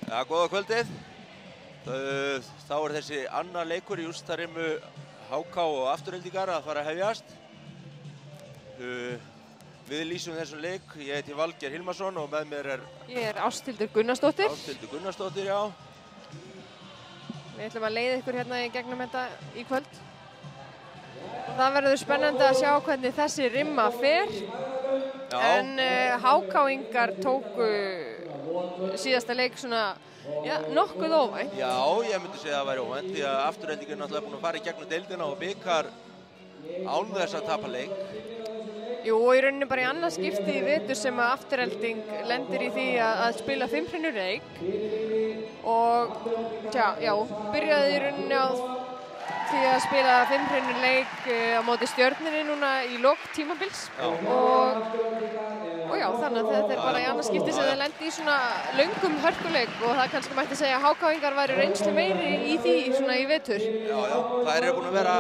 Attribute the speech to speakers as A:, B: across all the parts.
A: Ja, góða kvöldið. Þá þessi annar leikur í úrslitarimmu HK og Aftureldingar að fara að hefjast. Við lýsum þessum leik. Ég heiti Valgeir Hilmarsson og með mér
B: Ég Ásthildur Gunnarsdóttir.
A: Ásthildur Gunnarsdóttir, já.
B: Við ætlum að leiða ykkur hérna í gegnum þetta í kvöld. Og það verður spennandi að sjá hvernig þessi rimma fer.
A: Já.
B: En HK-ingar tóku síðasta leik svona, já, nokkuð óvænt.
A: Já, ég myndi segja að það væri óvænt því að Aftureldingar er náttúrulega búin að fara í gegnum deildina og bikar án þess að tapa leik.
B: Jú, og í rauninni bara í annað skipti í vetur sem að Afturelding lendir í því að spila 5 leik. Og já, byrjaði í rauninni á því að spila 5 leik á móti Stjörnunni núna í lok tímabils. Og já, þannig að þetta er bara í annað skipti sem þeir lendi í svona löngum hörkuleik og það kannski mætti segja að HK-ingar væri reynslu meiri í því svona í vetur.
A: Já, það eru búin að vera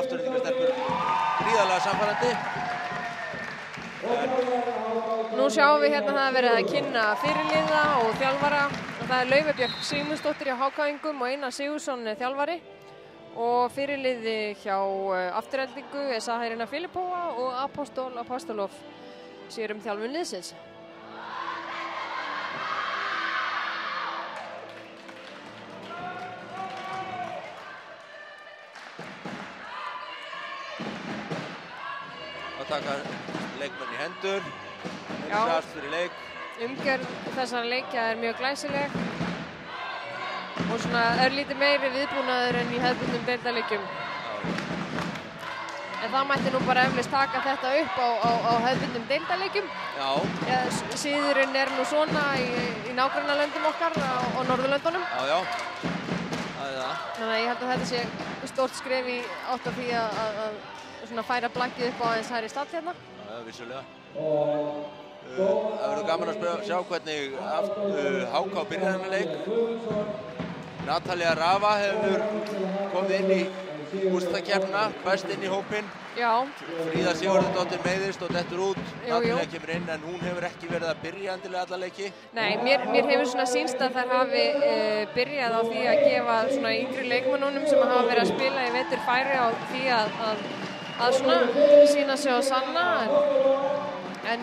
A: Aftureldingarstelpur gríðarlega samfærandi.
B: Nú sjáum við hérna það að verið að kynna fyrirliða og þjálfara og það er Laufey Björk Sigmundsdóttir hjá HK-ingum og Einar Sigurðsson þjálfari og fyrirliði hjá Aftureldingu er Sahirina Filipova og Apostol Apostolov sér þjálfun liðsins.
A: Að taka leikmenn í hendur, heilsast fyrir leik.
B: Umgjörð þessara leikja er mjög glæsileg og svona örlítið meiri viðbúnaður en í hefðbundnum deildarleikjum. En það mætti nú bara eflaust taka þetta upp á hefðbundnum deildarleikjum.
A: Já.
B: Síðurinn er nú svona í nágrannalöndum okkar á Norðurlöndunum.
A: Já. Það er það.
B: Þannig að ég held að þetta sé stórt skref í átt af því að svona færa blaggið upp á aðeins hærri stall hérna.
A: Já, vissulega. Það verður gaman að sjá hvernig HK byrjar þennan leik. Natalia Rava hefur komið inn í úrslitakeppnina, best inn í hópinn.
B: Já.
A: Fríða Sigurðardóttir meiðist og dettur út.
B: Jú.
A: Natalia kemur inn en hún hefur ekki verið að byrja endilega alla leiki.
B: Nei, mér hefur svona sýnst að þær hafi byrjað á því að gefa svona yngri leikmönnunum sem hafa verið að spila í vetur færi á því að svona sýna sig á sanna en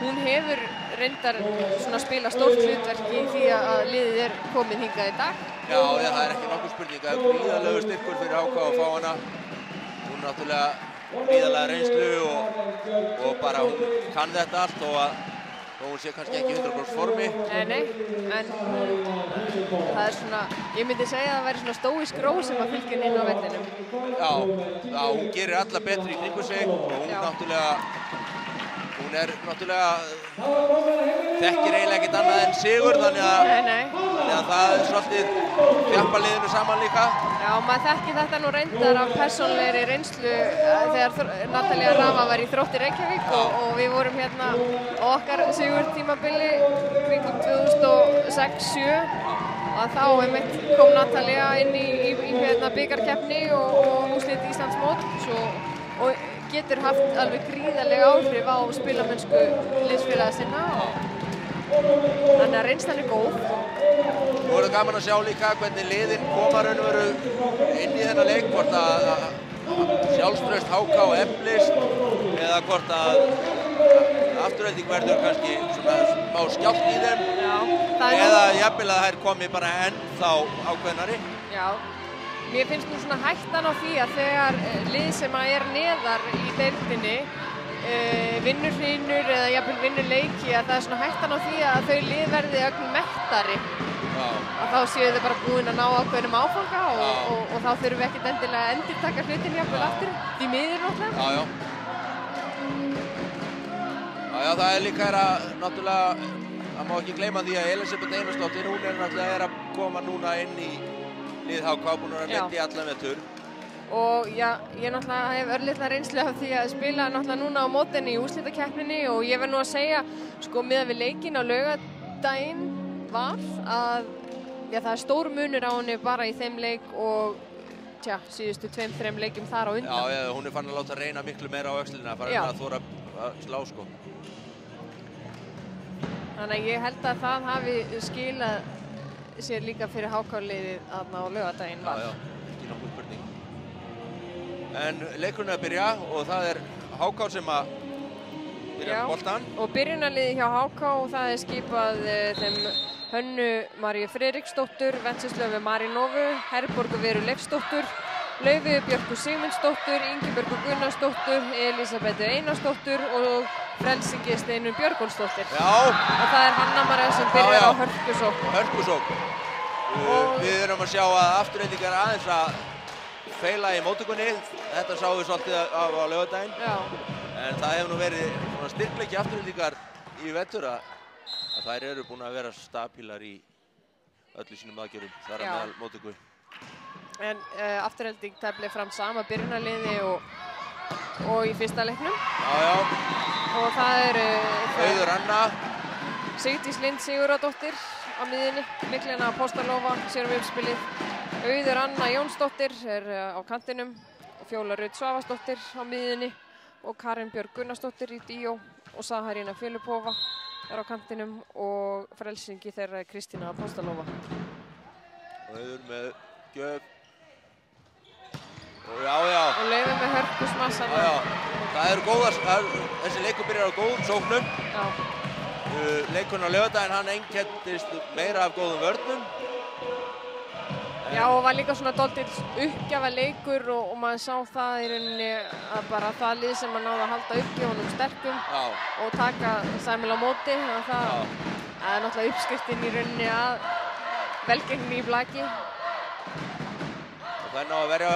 B: hún hefur reyndar svona spila stórt hlutverk í því að liðið er komið hingað í dag.
A: Já, það er ekki nokkuð spurning. Það er gríðarlegur styrkur fyrir HK að fá hana. Hún er náttúrulega gríðarlega reynslu og bara hún kann þetta allt og hún sé kannski ekki 100% formi.
B: Nei, en það er svona, ég myndi segja að það væri svona stóísk ró sem að fylgja inn á vellinum.
A: Já, hún gerir alla betri í kringu sig og hún er náttúrulega þekkir eiginlega ekkert annað en sigur þannig að það er svolítið þjappa liðinu saman líka.
B: Já, maður þekkir þetta nú reyndar af persónulegri reynslu þegar Natalia Rava var í Þrótti Reykjavík og við vorum hérna á okkar sigurtímabili kringum 2006-07 og þá einmitt kom Natalia inn í bikarkeppni og úrslit Íslandsmóts og getur haft alveg gríðarleg áhrif á spilamennsku liðsfélaga sinna þannig að reynslan er góð.
A: Nú er það gaman að sjá líka hvernig liðin koma raun og veru inn í þennan leik, hvort að sjálfstraust HK eflist eða hvort að Afturelding verður kannski svona smá skjátt í þeim eða jafnvel að þær komi bara ennþá ákveðnari.
B: Já. Mér finnst nú svona hættan á því að þegar lið sem er neðar í deildinni vinnur hrinur eða jafnvel vinnur leiki að það er svona hættan á því að þau lið verði ögn mettari. Að þá séu þau bara búin að ná ákveðnum áfanga og þá þurfum við ekkert endilega að endurtaka hlutin jafnvel aftur því miður náttúrulega.
A: Já, það er líka náttúrulega, það má ekki gleyma því að Elisabeth Einarsdóttir, hún er náttúrulega að koma núna inn í lið HK búin að lenda í allan vetur.
B: Og já, ég náttúrulega hef örlitla reynslu af því að spila náttúrulega núna á mótinni í úrslitakeppninni og ég verð nú að segja, sko, miðað við leikinn á laugardaginn var að það er stór munur á henni bara í þeim leik og síðustu 2-3 leikjum þar á undan.
A: Já, hún er farin að láta reyna miklu meira á öxlina, farin að þora að slá, sko.
B: Þannig að ég held að það hafi skilað sér líka fyrir HK-liðið þarna á laugardaginn var.
A: Já, ekki nokkuð spurning. En leikurinn er að byrja og það er HK sem að byrja með boltann.
B: Og byrjunarliðið hjá HK, það er skipað þeim Hönnu Maríu Friðriksdóttur, Venceslöfu Marínovu, Herborgu Veru Leifsdóttur, Laufu Björku Sigmundsdóttur, Ingibjörgu Gunnarsdóttur, Elísabetu Einarsdóttur og Frelsingi Steinunn Björgólfsdóttir.
A: Já.
B: Og það er Hanna María sem byrjar á hörkusókn.
A: Hörkusókn. Við erum að sjá að Aftureldingar aðeins að feila í móttökunni. Þetta sáum við svolítið á laugardaginn.
B: Já.
A: En það hefur nú verið svona styrkleiki Aftureldingar í vetur að þær eru búin að vera stabílar í öllu sínum aðgerðum þar að meðal móttöku.
B: En Afturelding teflir fram sama byrjunarliði og í fyrsta leiknum.
A: Já.
B: Og það eru
A: Auður Anna,
B: Sigdís Lind Sigurðardóttir á miðjunni, Miklena Póstalófa sér uppspilið. Auður Anna Jónsdóttir er á kantinum og Fjóla Rut Svavarsdóttir á miðjunni og Karin Björg Gunnarsdóttir í díó og Saharína Filipova er á kantinum og frelsingi þeirra er Kristína Póstalófa.
A: Auður með gjöf. Já.
B: Og Laufey með hörkusmassana.
A: Já. Það eru góðar, þessi leikur byrjar á góðum sóknum.
B: Já.
A: Leikurinn á laugardaginn, hann einkenndist meira af góðum vörnum.
B: Já, og var líka svona dálítill uppgjafa leikur og maður sá það í rauninni að bara það lið sem að náða að halda uppgjöfunum sterkum og taka sæmil á móti. Þannig að það er náttúrulega uppskriftin í rauninni að velgengni í blaki.
A: Og það er ná að verja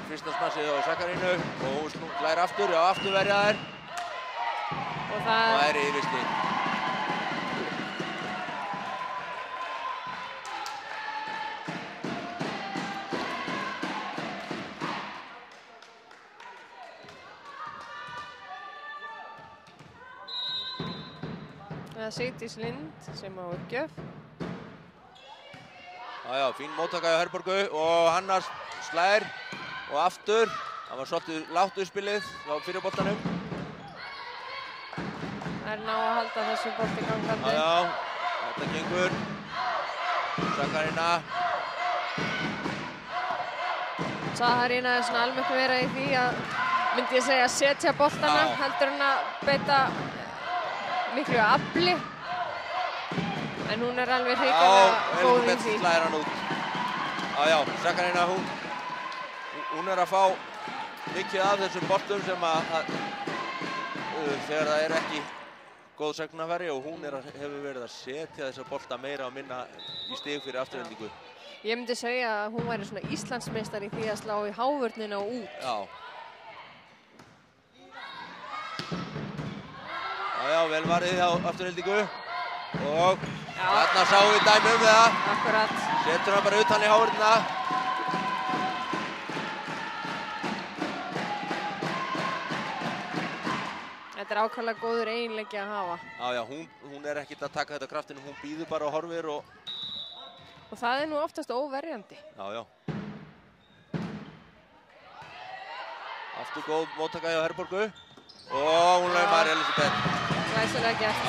A: fyrsta smassið á Sakarínu og hún slær aftur, aftur verja þær.
B: Og það
A: er yfirsti.
B: Það er Sigdís Lind sem á uppgjöf.
A: Já, fín móttaka hjá Herborgu og Hanna slær og aftur. Það var svolítið lágt uppspilið á fyrirboltanum.
B: Það er ná að halda þessu bolti gangandi.
A: Já, þetta gengur. Sakarína.
B: Saharína er svona almennt meira í því að, myndi ég segja, setja boltana heldur en að beita miklu afli. En hún er alveg hrikalega góð í því.
A: Slæðir hann út. Já, Sakarína, hún er að fá mikið af þessum boltum sem þegar það er ekki góð sögnafæri og hún hefur verið að setja þessa bolta meira og minna í stig fyrir Aftureldingu.
B: Ég myndi segja að hún væri svona Íslandsmeistari í því að slá í hávörnina og út.
A: Já, vel varðið hjá Aftureldingu og þarna sáum við dæmi það.
B: Akkurat.
A: Setur hann bara utan í hávörnina.
B: Þetta er ákaflega góður eiginleiki að hafa.
A: Já, hún er ekkert að taka þetta kraftinu, hún býður bara og horfir og
B: það er nú oftast óverjandi.
A: Já. Aftur góð móttaka hjá Herborgu og hún laumar Elisabeth.
B: Glæsilega gert.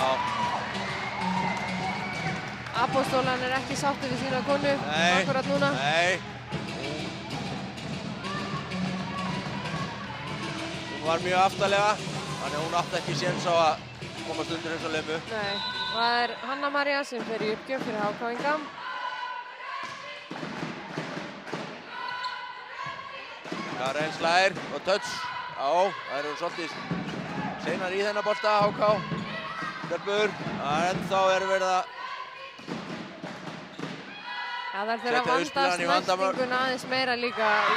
B: Apóstólan er ekki sáttur við sína konu akkurat núna.
A: Nei. Hún var mjög aftarlega. Þannig að hún átti ekki séns á að komast undir þessa lemu.
B: Nei, það er Hanna María sem fer í uppgjöf fyrir HK-inga.
A: Karen slær og touch. Já, það eru svolítið seinar í þennan bolta, HK. Stelpur, ennþá verið að
B: það er þeirra vanda snertinguna aðeins meira líka í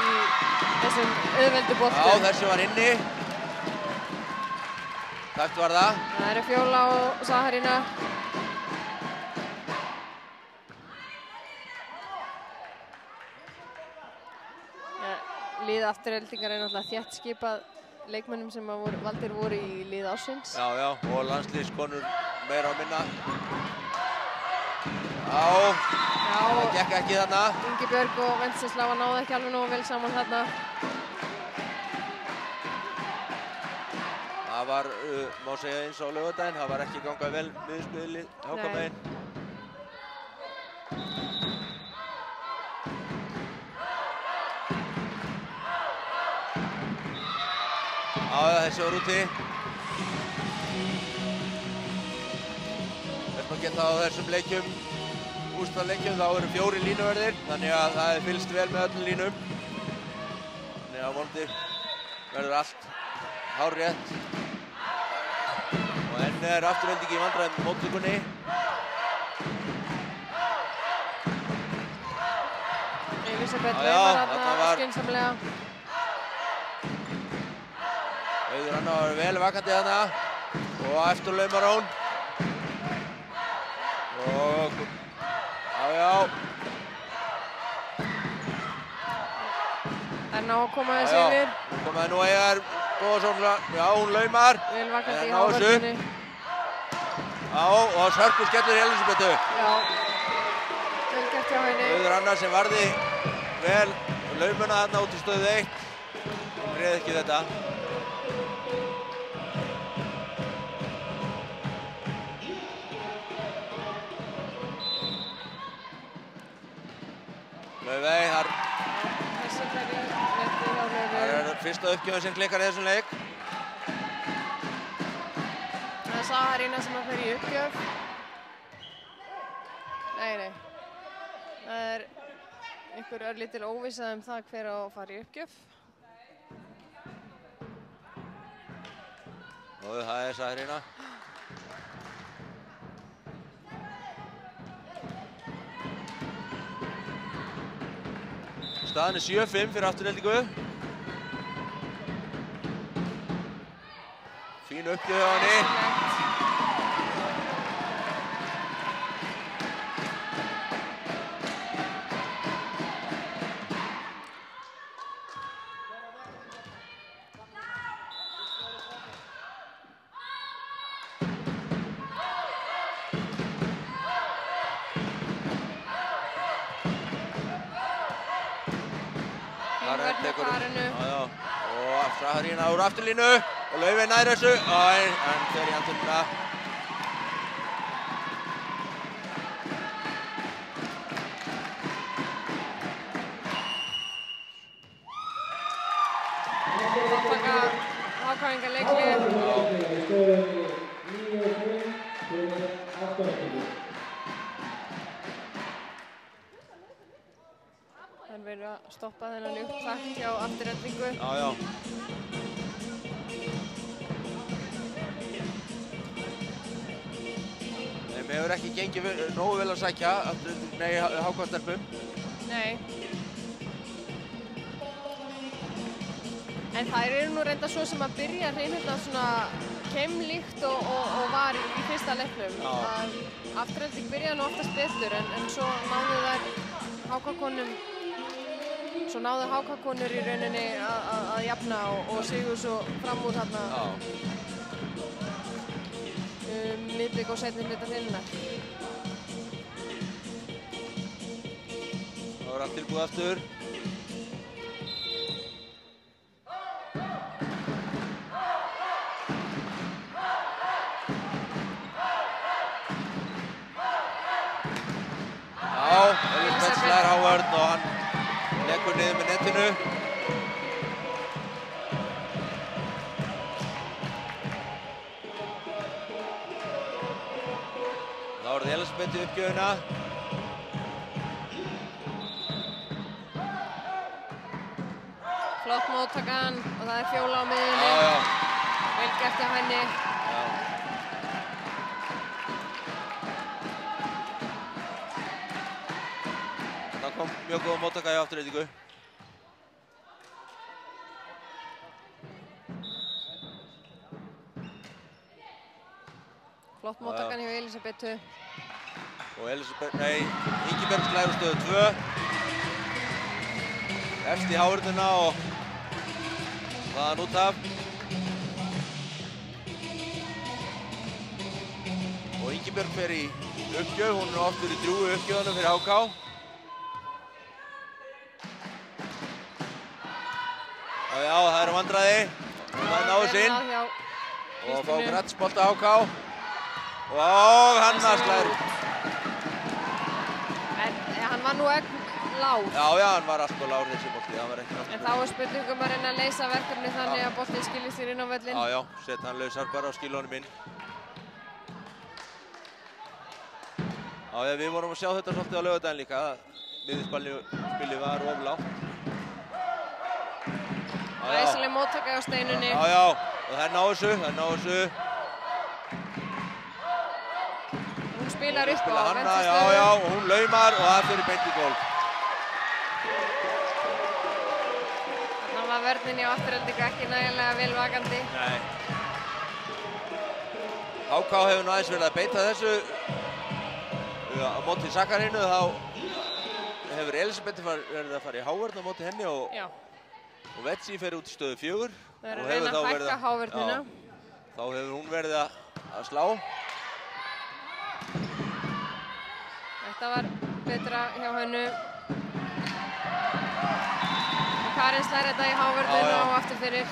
B: þessum auðveldu boltum.
A: Já, þessi var inni. Takt var það.
B: Það eru Fjóla og Saharína. Lið Aftureldingar er náttúrulega þétt skipað leikmönnum sem valdir voru í lið ársins.
A: Já, og landsliðskonur meira og minna. Já, það gekk ekki þarna.
B: Ingibjörg og Venceslava náðu ekki alveg nógu vel saman þarna.
A: Það var, má segja eins á laugardaginn, það var ekki gangað vel miðspilið HK-megin. þessi var úti. Þess að geta á þessum leikjum, úrslitaleikjum, þá eru 4 línuverðir, þannig að það er fylgst vel með öllum línum. Þannig að vonandi verður allt hárrétt. Og enn er Afturelding í vandræðum með móttökunni.
B: Elisabeth laumar þarna skynsamlega.
A: Auður Anna var vel vakandi þarna og eftir laumar hún. Og já.
B: En á að koma þessi yfir.
A: Komaði nú Eyjar Góðarsson, já hún laumar.
B: Vel vakandi í hávörðinni.
A: Já, og Sörku skellur í Elisabetu.
B: Já, vel gert hjá henni.
A: Auður Anna sem varði vel laumuna þarna út í stöðu 1. Hún réð ekki þetta. Laufey, þar er fyrsta uppgjöfun sem klikkar í þessum leik.
B: Það er Saharína sem fer í uppgjöf. Nei. Það er einhver örlítil óvissa það hver á að fara í uppgjöf.
A: Og það er Saharína. Staðan er 7-5 fyrir Aftureldingu. Fín uppgjöf hjá henni. Og Saharína úr afturlínu og Laufey nær þessu en fer í handtönnina.
B: Þáttaka Hákáinga leiklið. Verður að stoppa þennan upptakt hjá Aftureldingu.
A: Já. Þeim hefur ekki gengið nógu vel að sækja Háká-stelpum.
B: Nei. En þær eru nú reynda svo sem að byrja hreinlega svona keimlíkt og var í fyrsta leiknum. Afturelding byrjaði nú oftast betur en svo náðu þær Háká-konum. Svo náðu Háká-konur í rauninni að jafna og sigur svo fram úr þarna miðbik og seinni hluta deildarinnar.
A: Það var allt tilbúið aftur. Elisabeth slær hávörn og hann leggur niður með netinu. Þá er það Elisabeth í uppgjöfuna.
B: Flott móttakan og það er Fjóla á miðjunni. Vel gert hjá henni.
A: Það kom mjög góð móttaka í Aftureldingu.
B: Flott móttakan hjá Elisabetu.
A: Og Ingibjörg slær úr stöðu 2. Efst í hávörnina og þaðan út af. Og Ingibjörg fer í uppgjöf, hún er oft verið í drjúgu uppgjöfunum fyrir Háká. Já, það eru vandræði. Það náðu sinn. Og fá grætsbolta Háká. Og Hanna slær.
B: En hann var nú lár.
A: Já, hann var allt og lár þessi bolti, hann var ekki náttúrulega.
B: En þá er spurningum að reyna að leysa verkefni þannig að boltinn skilir sér inn á völlinn.
A: Já, setja hann lausar bara og skilja honum inn. Já, við vorum að sjá þetta svolítið á laugardaginn líka. Miðjuspilið var of lágt.
B: Glæsileg móttaka á Steinunni.
A: Já, og það er ná þessu.
B: Hún spilar upp á
A: Hanna, já, og hún laumar og það fyrir beint í gól.
B: Þannig var vörnin í Aftureldingu ekki nægilega vel vakandi.
A: Nei. HK hefur nú aðeins verið að beita þessu á móti Sakarinu, þá hefur Elisabeth verið að fara í hávörn á móti henni og Vetsi fer út í stöðu 4.
B: Það er að reyna að fækka hávörnina.
A: Þá hefur hún verið að slá.
B: Þetta var betra hjá hennu. Karin slær þetta í hávörnina og aftur fyrir.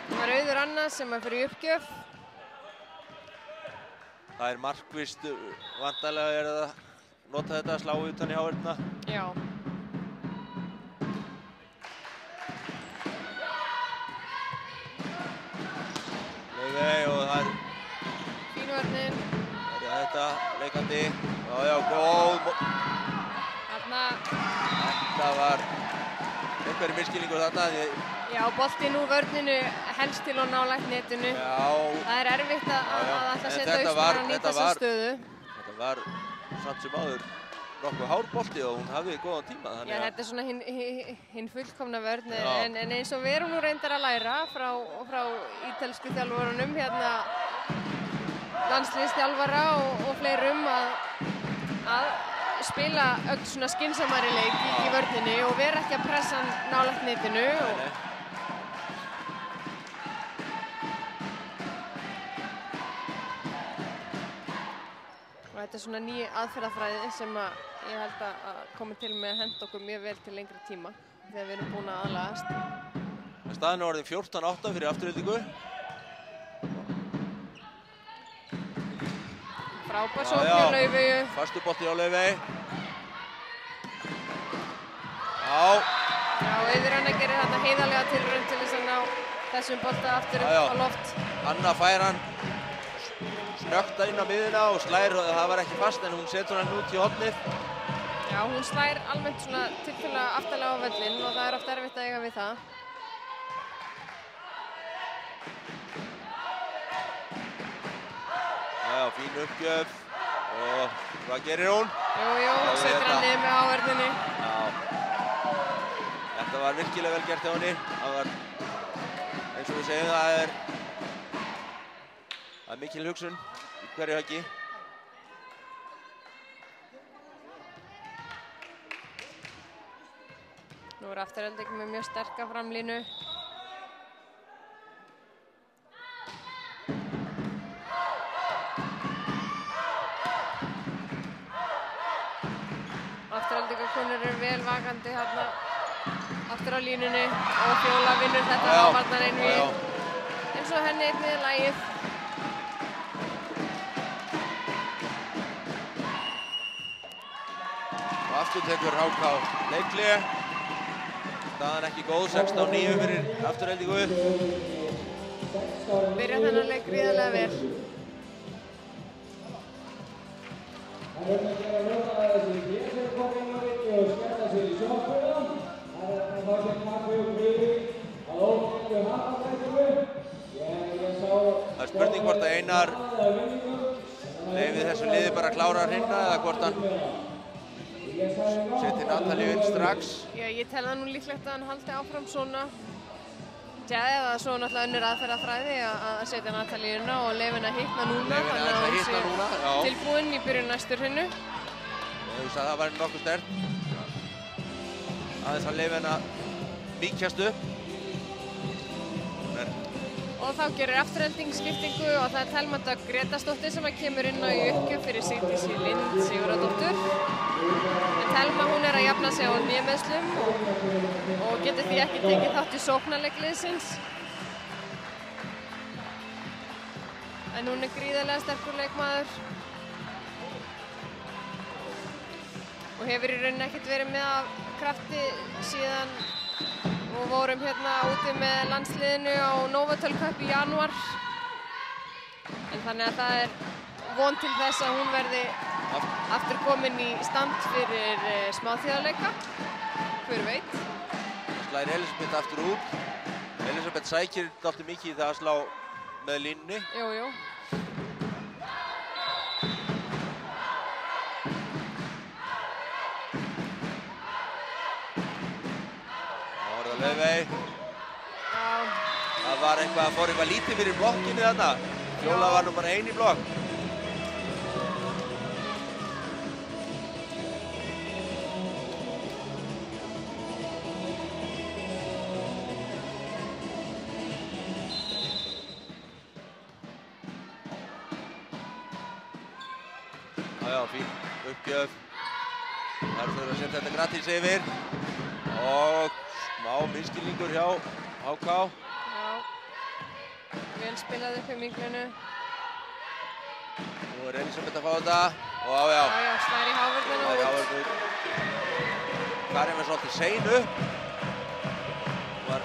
B: Það er Auður Anna sem er fyrir uppgjöf.
A: Það er markvisst, vantarlega er það nota þetta að slá utan í hávörnina.
B: Já.
A: Laufey og það er
B: Fínvörnin.
A: Þetta leikandi. Já, góð. Þetta var einhverjum misskilningur þarna.
B: Já, boltinn úr vörninu helst til og nálægt netinu.
A: Já.
B: Það er erfitt að ætla að setja austur og nýta þessa stöðu.
A: Þetta var samt sem áður nokkuð hár bolti og hún hafði góðan tíma.
B: Já, þetta er svona hinn fullkomna vörn, en eins og við erum nú reyndar að læra frá ítölsku þjálfurunum, hérna landsliðsþjálfara og fleirum að spila öll svona skynsamari leik í vörninni og vera ekki að pressa nálægt netinu. Og þetta er svona ný aðferðafræði sem ég held að komi til með að henda okkur mjög vel til lengri tíma þegar við erum búin að aðlagast.
A: Staðan er orðin 14-8 fyrir Aftureldingu.
B: Frábær sókn hjá Laufeyju.
A: Fastu bolti á Laufey. Já,
B: Auður Anna gerir þarna heiðarlega tilraun til þess að ná þessum bolta aftur upp á loft.
A: Anna fær hann snögta inn á miðuna og slær, það var ekki fast en hún setur hann út í hornið.
B: Já, hún slær almennt svona tilfélag aftarlega á völlinn og það er oft erfitt að eiga við það.
A: Já, fín uppgjöf og hvað gerir hún?
B: Jú, setur hann niður með ávörðinni.
A: Þetta var virkilega vel gert hjá henni. Það var, eins og við segjum, það er mikil hugsun í hverju höggi.
B: Nú er Afturelding með mjög sterka framlínu. Aftureldingakonur eru vel vakandi hérna aftur á línunni og Fjóla vinnur þetta á varnareinvígi. Eins og henni einnig er lagið.
A: Og aftur tekur HK leikli. Staðan ekki góð, 16-9 fyrir Aftureldingu.
B: Byrja þennan leik gríðarlega vel.
A: Það er spurning hvort að Einar leyfi þessu liði bara að klára að hrynna eða hvort hann seti Natalíu inn strax.
B: Já, ég tel það nú líklegt að hann haldi áfram svona. Já, eða svo náttúrulega önnur aðferðafræði að setja Natalíuna og leyfa henni að hitna núna.
A: Þannig að hún sé
B: tilbúin í byrjun næstur hinnu.
A: Ég hugsa að það var nokkuð sterkt. Aðeins að leyfa henni að mýkjast upp.
B: Og þá gerir Afturelding skiptingu og það er Telma Dögg Grétarsdóttir sem kemur inn á í uppgjöf fyrir Sigdísi Lind Sigurðardóttur. En Telma, hún er að jafna sig á hnémeiðslum og getur því ekki tekið þátt í sóknarleik liðsins. En hún er gríðarlega sterkur leikmaður. og hefur í rauninni ekkert verið með af krafti síðan og vorum hérna úti með landsliðinu á Novotel Cup í janúar. En þannig að það er von til þess að hún verði aftur komin í stand fyrir smáþjóðaleika. Hver veit?
A: Slær Elísabet aftur út. Elísabet sækir dálítið mikið í það að slá með línunni.
B: Jú, jú.
A: Laufey. Það var eitthvað, fór eitthvað lítið fyrir blokkinu þarna. Fjóla var nú bara ein í blokk. Já, fín uppgjöf. Þar þurfum við að setja þetta gratis yfir. Og smá minnskilningur hjá HK.
B: Já, vel spilað upp í Míklunu.
A: Nú er Elísabet að fá þetta. Og já.
B: Já, slær í hávörnina út.
A: Karin var svolítið sein upp. Var...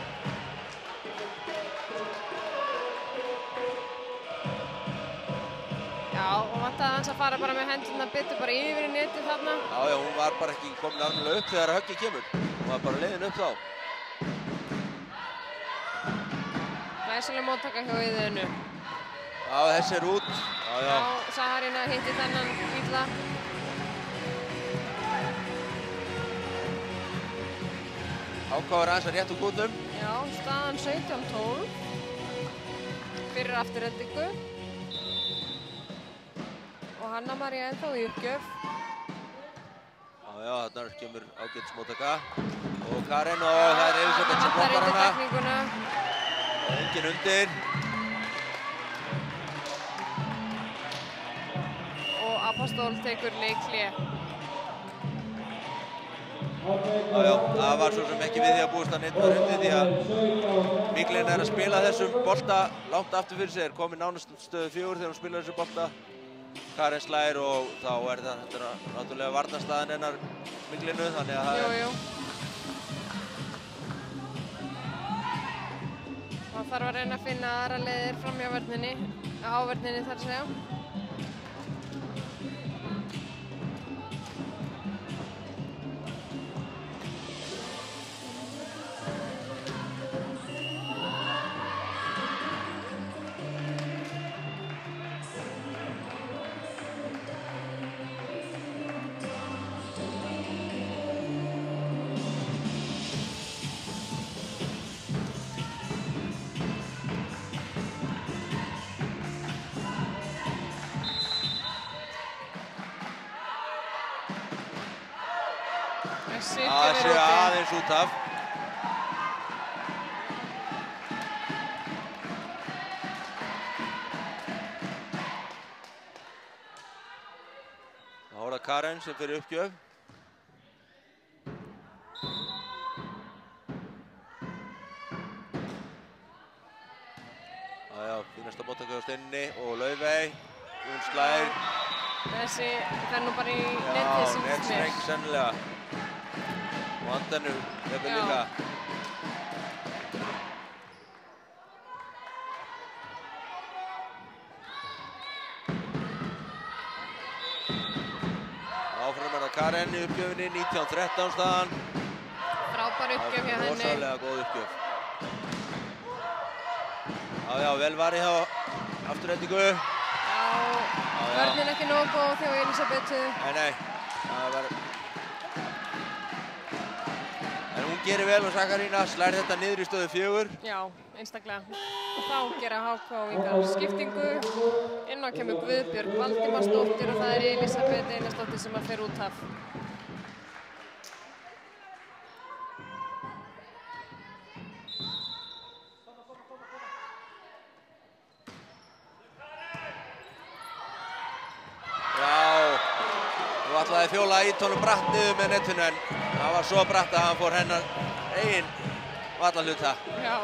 B: Já, og vantaði hans að fara bara með hendurna betur bara yfir í netið þarna.
A: Já, hún var bara ekki komin alveg upp þegar höggið kemur. Hún var bara leiðin upp þá.
B: Glæsileg móttaka hjá Iðunnu.
A: Já, þessi er út. Já.
B: Saharína hitti þennan illa.
A: HK er aðeins að rétt úr kútnum.
B: Já, staðan 17-12. Fyrir afturhendingu. Og Hanna María ennþá í uppgjöf.
A: Já, þarna kemur ágætis móttaka. Og Karin og það er Elísabet sem blokkar hana. Enginn undir.
B: Og Apostol tekur leikhlé.
A: Já, það var svo sem ekki við því að búist að neitt var undir því að Míklin er að spila þessum bolta langt aftur fyrir sig. Er komin nánast stöðu 4 þegar hún spilar þessum bolta. Karin slær og þá er þetta náttúrulega varnarstaðan hennar Míklinu, þannig að það er...
B: Jú. Það þarf að reyna að finna aðra leiðir fram hjá vörninni, á vörninni þar að segja.
A: Það sé aðeins út af. Þá er það Karin sem fyrir uppgjöf. Já, fínasta móttaka hjá Steinunni og Laufey. Hún slær.
B: Þessi fer nú bara í netið sem mér.
A: Já, netstreng sennilega. Og Andanu hefur líka. Áfram er það Karin í uppgjöfinni, 19-13 staðan.
B: Frábær uppgjöf hjá henni.
A: Rosalega góð uppgjöf. Já, vel varið hjá afturhendingu.
B: Já, vörnin ekki nógu góð hjá Elísabetu.
A: Nei, það var... En hún gerir vel og Sakarína slær þetta niður í stöðu 4.
B: Já, einstaklega. Og þá gera HK-ingar skiptingu. Inn á kemur Guðbjörg Valdimarsdóttir og það er Elísabet Einarsdóttir sem fer út af.
A: Nú ætlaði Fjóla að ýta honum bratt niður með netinu en það var svo bratt að hann fór hennar eigin vallarhluta.
B: Já.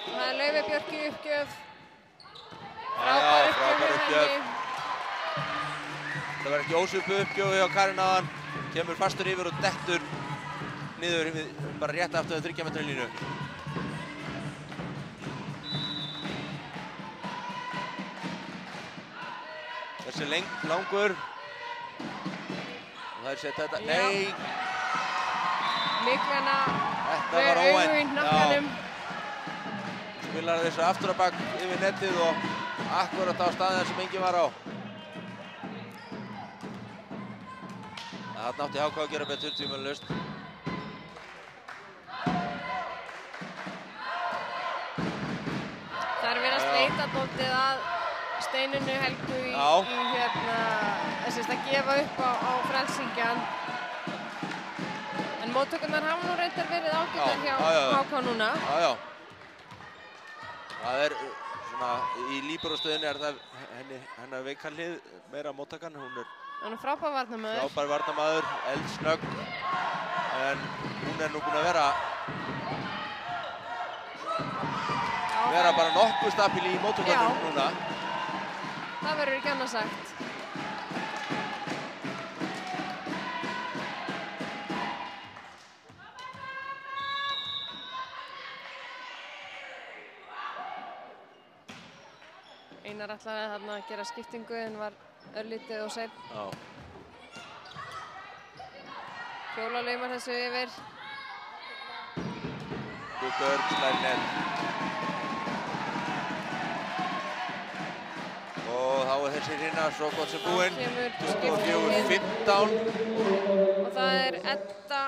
B: Það er Laufey Björk í uppgjöf. Frábær uppgjöf.
A: Það var ekki ósvipuð uppgjöf hjá Karin áðan. Kemur fastur yfir og dettur niður bara rétt aftur við 30 metra línu. Þessi langur. Og það er sett þetta. Nei!
B: Miklana
A: með
B: augu í hnakkanum.
A: Spilar þessu aftur á bak yfir netið og akkurat á staðinn sem enginn var á. Þarna átti HK að gera betur tvímælalaust.
B: Það er verið að sleita dálítið að Steinunni Helgu í að gefa upp á frelsingjan. En móttökurnar hafa nú reyndar verið ágætar hjá HK núna.
A: Já. Það er svona, í líbarostöðinni er það hennar veikarlið meira móttakan.
B: Hún er frábær varnarmaður.
A: Frábær varnarmaður, eldsnögg. En hún er nú búin að vera bara nokkuð stabíl í móttökunum núna.
B: Það verður ekki annað sagt. Einar ætlaði þarna að gera skiptingu en var örlítið og seinn. Fjóla laumar þessu yfir.
A: Guðbjörg slær net. Og þá er þessi hrina svo gott sem búinn. 24-15.
B: Og það er Edda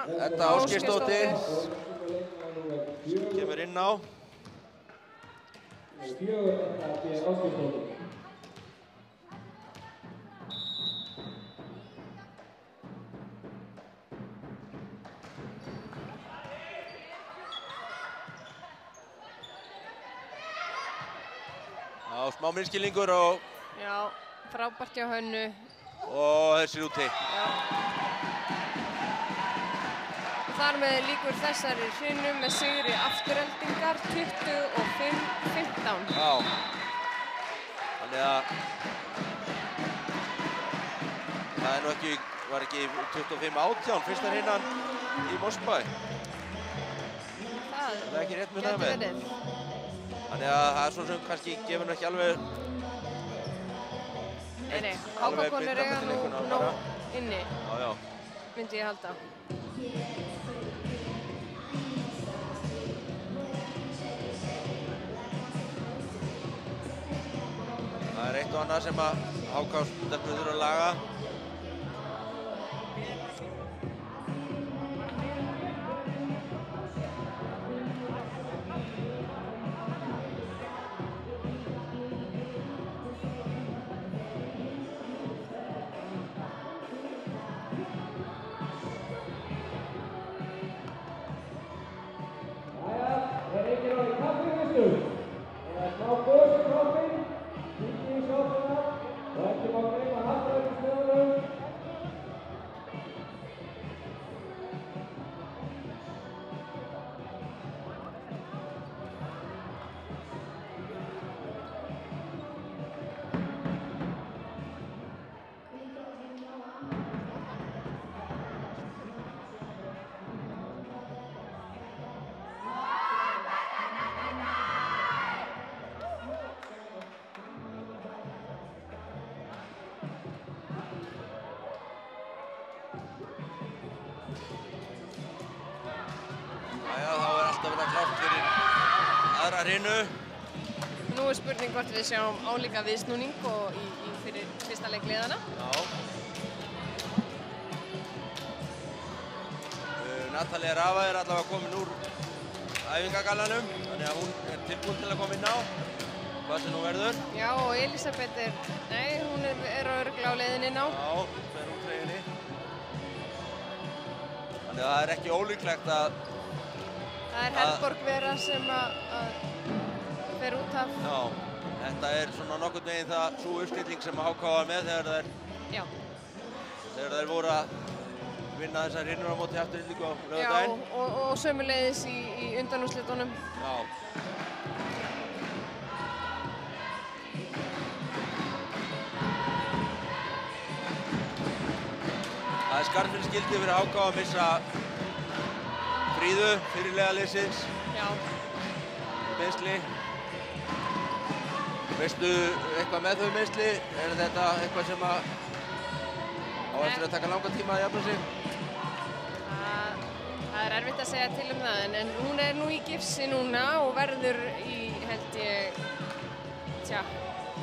A: Ásgeirsdóttir. Kemur inn á. Smá minnskilningur og...
B: Já, frábært hjá Hönnu.
A: Og þessir úti.
B: Og þar með líkur þessari hrinu með sigri Aftureldingar 25-15.
A: Já. Þannig að... Það er nú ekki, var ekki 25-18 fyrsta hrinan í Mosfellsbæ. Það er ekki rétt munað með. Þannig að það er svona sem kannski gefur nú ekki alveg...
B: Nei, HK-konur eiga nú inni, myndi ég halda.
A: Það er eitt og annað sem að HK-stelpur þurfa að laga.
B: Nú er spurning hvort við sjáum álíka viðsnúning og fyrir fyrsta leik liðanna.
A: Natalia Rafa er allavega komin úr æfingagallanum, þannig að hún er tilbúin til að koma inn á hvað sem nú verður.
B: Já, og Elisabeth hún er örugglega á leiðinni inn á.
A: Já, fer úr treyjunni. Þannig að það er ekki ólíklegt að...
B: Það er Helborg Vera sem að fer út af.
A: Já, þetta er svona nokkurn veginn það sú uppstilling sem HK var með þegar þær voru að vinna þessar hinnur á móti Aftureldingu á laugardaginn.
B: Já, og sömuleiðis í undanúrslitunum.
A: Já. er skarfinn skildi fyrir HK að missa Fríðu, fyrirliða liðsins.
B: Já.
A: Meiðsli. Veistu eitthvað með þau meiðsli? Er þetta eitthvað sem á eftir að taka langan tíma að jafna sig?
B: Það er erfitt að segja til það, en hún er nú í gifsi núna og verður í, held ég,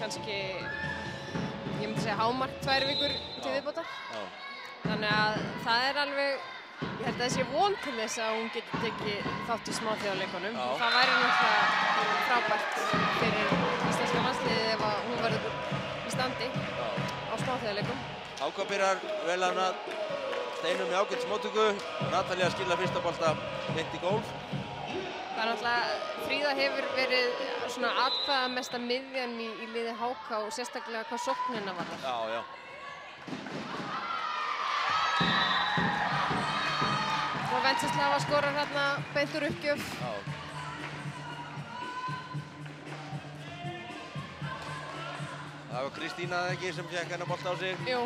B: kannski, ég myndi segja hámark 2 vikur til viðbótar. Þannig að það er alveg, ég held að það sé von til þess að hún geti tekið þátt í smáþjóðleikunum. Það væri náttúrulega frábært fyrir íslenska landsliðið ef hún verður í standi á smáþjóðleikum.
A: HK byrjar vel hana Steinum í ágætis móttöku. Natalía skilja fyrsta bolta beint í gólf.
B: Það er náttúrulega, Fríða hefur verið svona atkvæðamesta miðjan í liði HK og sérstaklega hvað sóknina var þar.
A: Já.
B: Og Venceslava skorar hérna beint úr uppgjöf.
A: Það var Kristína ekki sem fékk hennar bolta á sig.
B: Jú.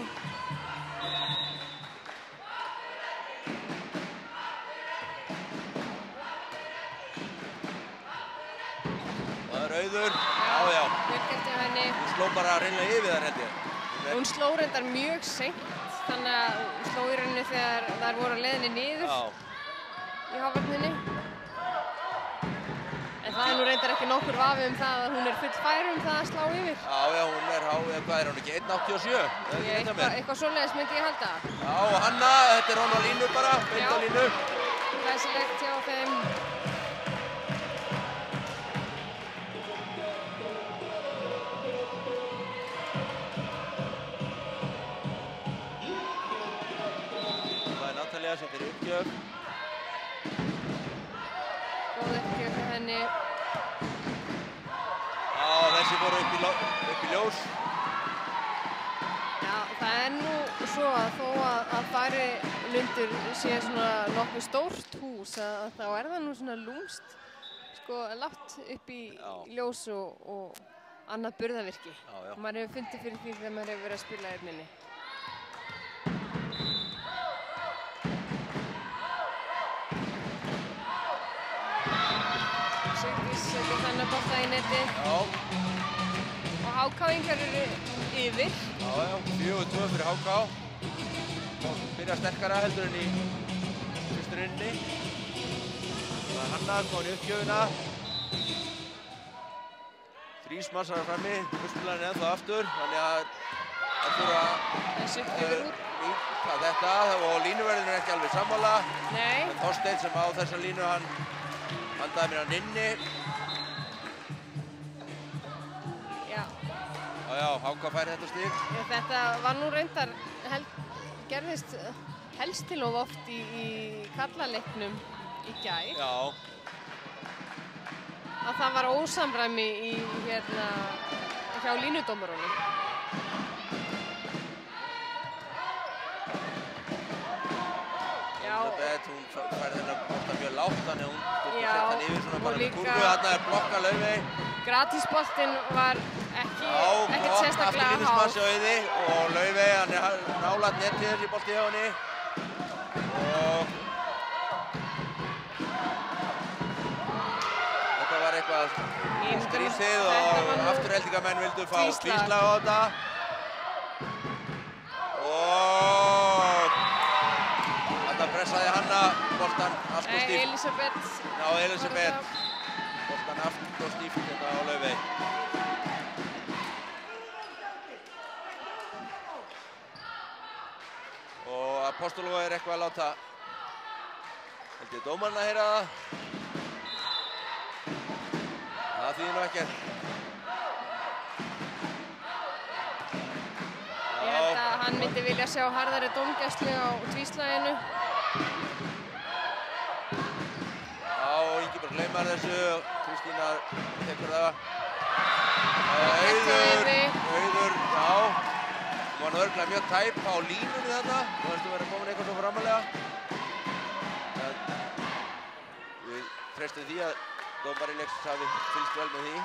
A: Auður, já.
B: Mjög eftir henni.
A: Hún sló bara hreinlega yfir þar held ég.
B: Hún sló reyndar mjög seint, þannig að hún sló í rauninni þegar þær voru á leiðinni niður í hávörninni. En það er nú reyndar ekki nokkur vafi það að hún er full fær það að slá yfir.
A: Já, hún er hvað er hún ekki? 1,87?
B: Eitthvað svoleiðis myndi ég halda.
A: Já, og Hanna, þetta er hún á línu bara, beint á línu.
B: Glæsilegt hjá þeim.
A: Sem fyrir uppgjöf.
B: Góð uppgjöf með henni.
A: Já, þessi voru upp í ljós.
B: Já, það er nú svo að þó að Fari Lundur sé svona nokkuð stórt hús þá er það nú svona lúmst, sko, látt upp í ljós og annað burðavirki. Maður hefur fundið fyrir því þegar maður hefur verið að spila hérna. Setur þannig bolta í netið. Og HK-ingar eru yfir.
A: Já, 4-2 fyrir HK. Byrja sterkara heldur en í fyrstu rauninni. Það er Hanna komin í uppgjöfina. Þrís massar frammi, Húspilarinn er ennþá aftur. Þannig að það þurfa að nýta þetta og línuverðin er ekki alveg sammála.
B: Nei.
A: Þorsteinn sem á þessa línu, hann handaði mér hann inni. Já, HK fær þetta stig.
B: Þetta var nú reyndar, gerðist helst til of oft í karlaleiknum í gær.
A: Já.
B: Að það var ósamræmi hjá línudómurunum.
A: Elizabeth, hún fær þennan bolta mjög lágt, þannig að hún getur sett hann yfir svona bara með kurvu. Þarna er blokka Laufey.
B: Gratísboltinn var ekkert sérstaklega há.
A: Aftur línusmassi á Auði og Laufey, hann er nálægt netið þessi bolti hjá henni. Og þetta var eitthvað skrítið og afturheldingamenn vildu fá tvíslag á þetta. Og þetta pressaði Hanna boltan allt og stíft.
B: Elizabeth.
A: Já, Elizabeth. Boltan allt og stíft hérna á Laufey. Og Apostolo er eitthvað að láta, held ég, dómarinn að heyra það. Það þýðir nú ekkert.
B: Ég held að hann myndi vilja sjá harðari dómgæslu á tvíslaginu.
A: Já, og Ingeborg gleymar þessu. Kristína tekur það. Auður, já. Hún var örugglega mjög tæp á línunni þarna. Þú veist að vera komin eitthvað svo framalega. Við treystum því að dómari leiksins hafi fylgst vel með því.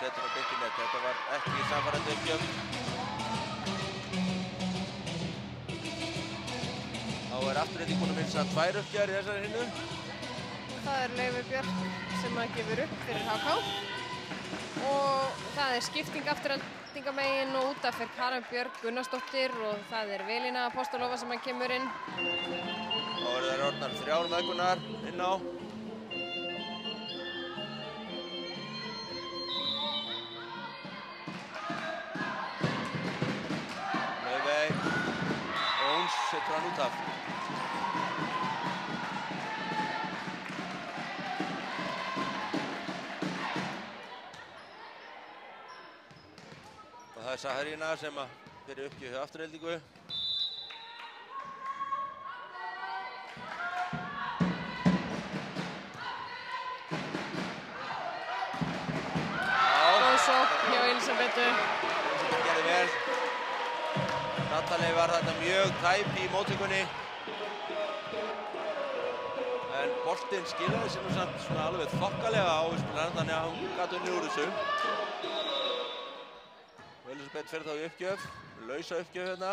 A: setur hann beint í net. Þetta var ekki samfærandi uppgjöf. Þá Afturelding búin að missa 2 uppgjafir í þessari hinu.
B: Það Leifur Björk sem að gefur upp fyrir HK. Og það skipting Afturendingamegin og út af fyrir Karen Björk Gunnarsdóttir og það Velína Apostolova sem að kemur inn.
A: Þá þær orðnar 3 meðgunar inn á. Laufey og hún setur hann út af. Það Saharína sem að fyrir uppgjöf hjá Aftureldingu.
B: Góð sókn hjá Elisabethu.
A: Elisabeth gerði vel. Natalie var þarna mjög tæp í móttökunni. En boltinn skilaði sér nú samt svona alveg þokkalega á spilarann, þannig að hún gat unnið úr þessu. Elisabeth fer þá í uppgjöf, lausa uppgjöf hérna.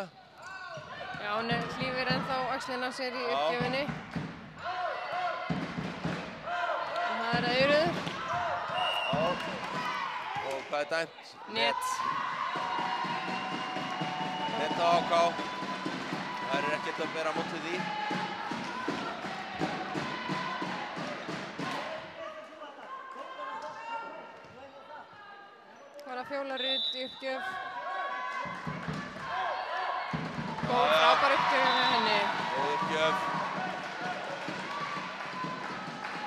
B: Já, hún hlífir ennþá axlina sér í uppgjöfinni. Og það Auður.
A: Já, og hvað dæmt?
B: Net.
A: Net á HK. Það ekkert að bera á móti því.
B: Fjóla Rut í uppgjöf. Góð frábær uppgjöf með henni.
A: Góð uppgjöf.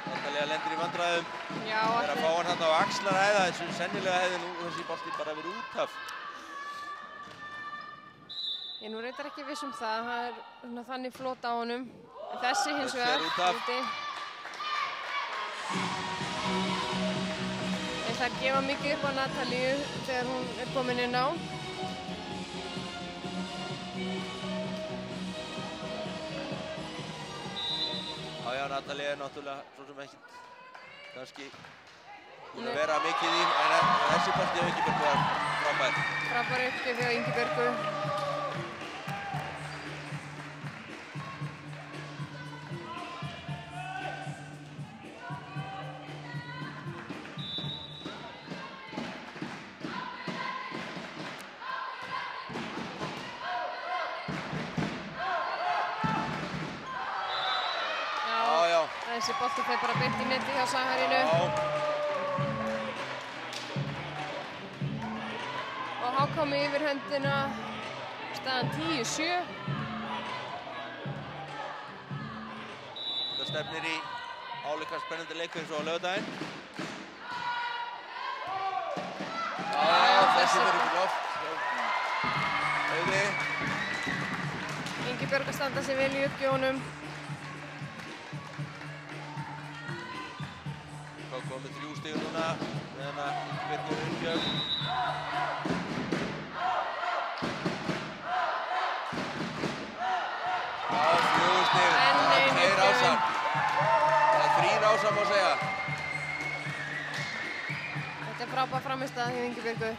A: Natalia lendir í vandræðum.
B: Já,
A: það að fá hann þarna á axlaræða, þessu sennilega hefði nú þessi bolti bara verið út af.
B: Ég nú reyndar ekki viss það. Það þannig flot á honum. En þessi hins vegar úti. Það gefa mikið upp á Natalíu þegar hún komin inn á.
A: Já, Natalía náttúrulega svo sem ekkert kannski búin að vera mikið í, en þessi bolti hjá Ingibjörgu var frábær.
B: Frábær uppgjöf hjá Ingibjörgu. Þessi bolti fer bara beint í neti hjá Saharínu. Og HK með yfirhöndina, staðan 10-7.
A: Það stefnir í álíka spennandi leiku eins og á laugardaginn. Þessi fyrir upp í loft. Auði.
B: Ingibjörg að standa sig vel í uppgjónum.
A: Komið 3 stig núna, meðan að Ingibjörg er uppgjöf. Já, 4 stig.
B: Enn ein uppgjöfin.
A: Það 3 ásar má segja.
B: Þetta frábær framistæða hjá Ingibjörgu.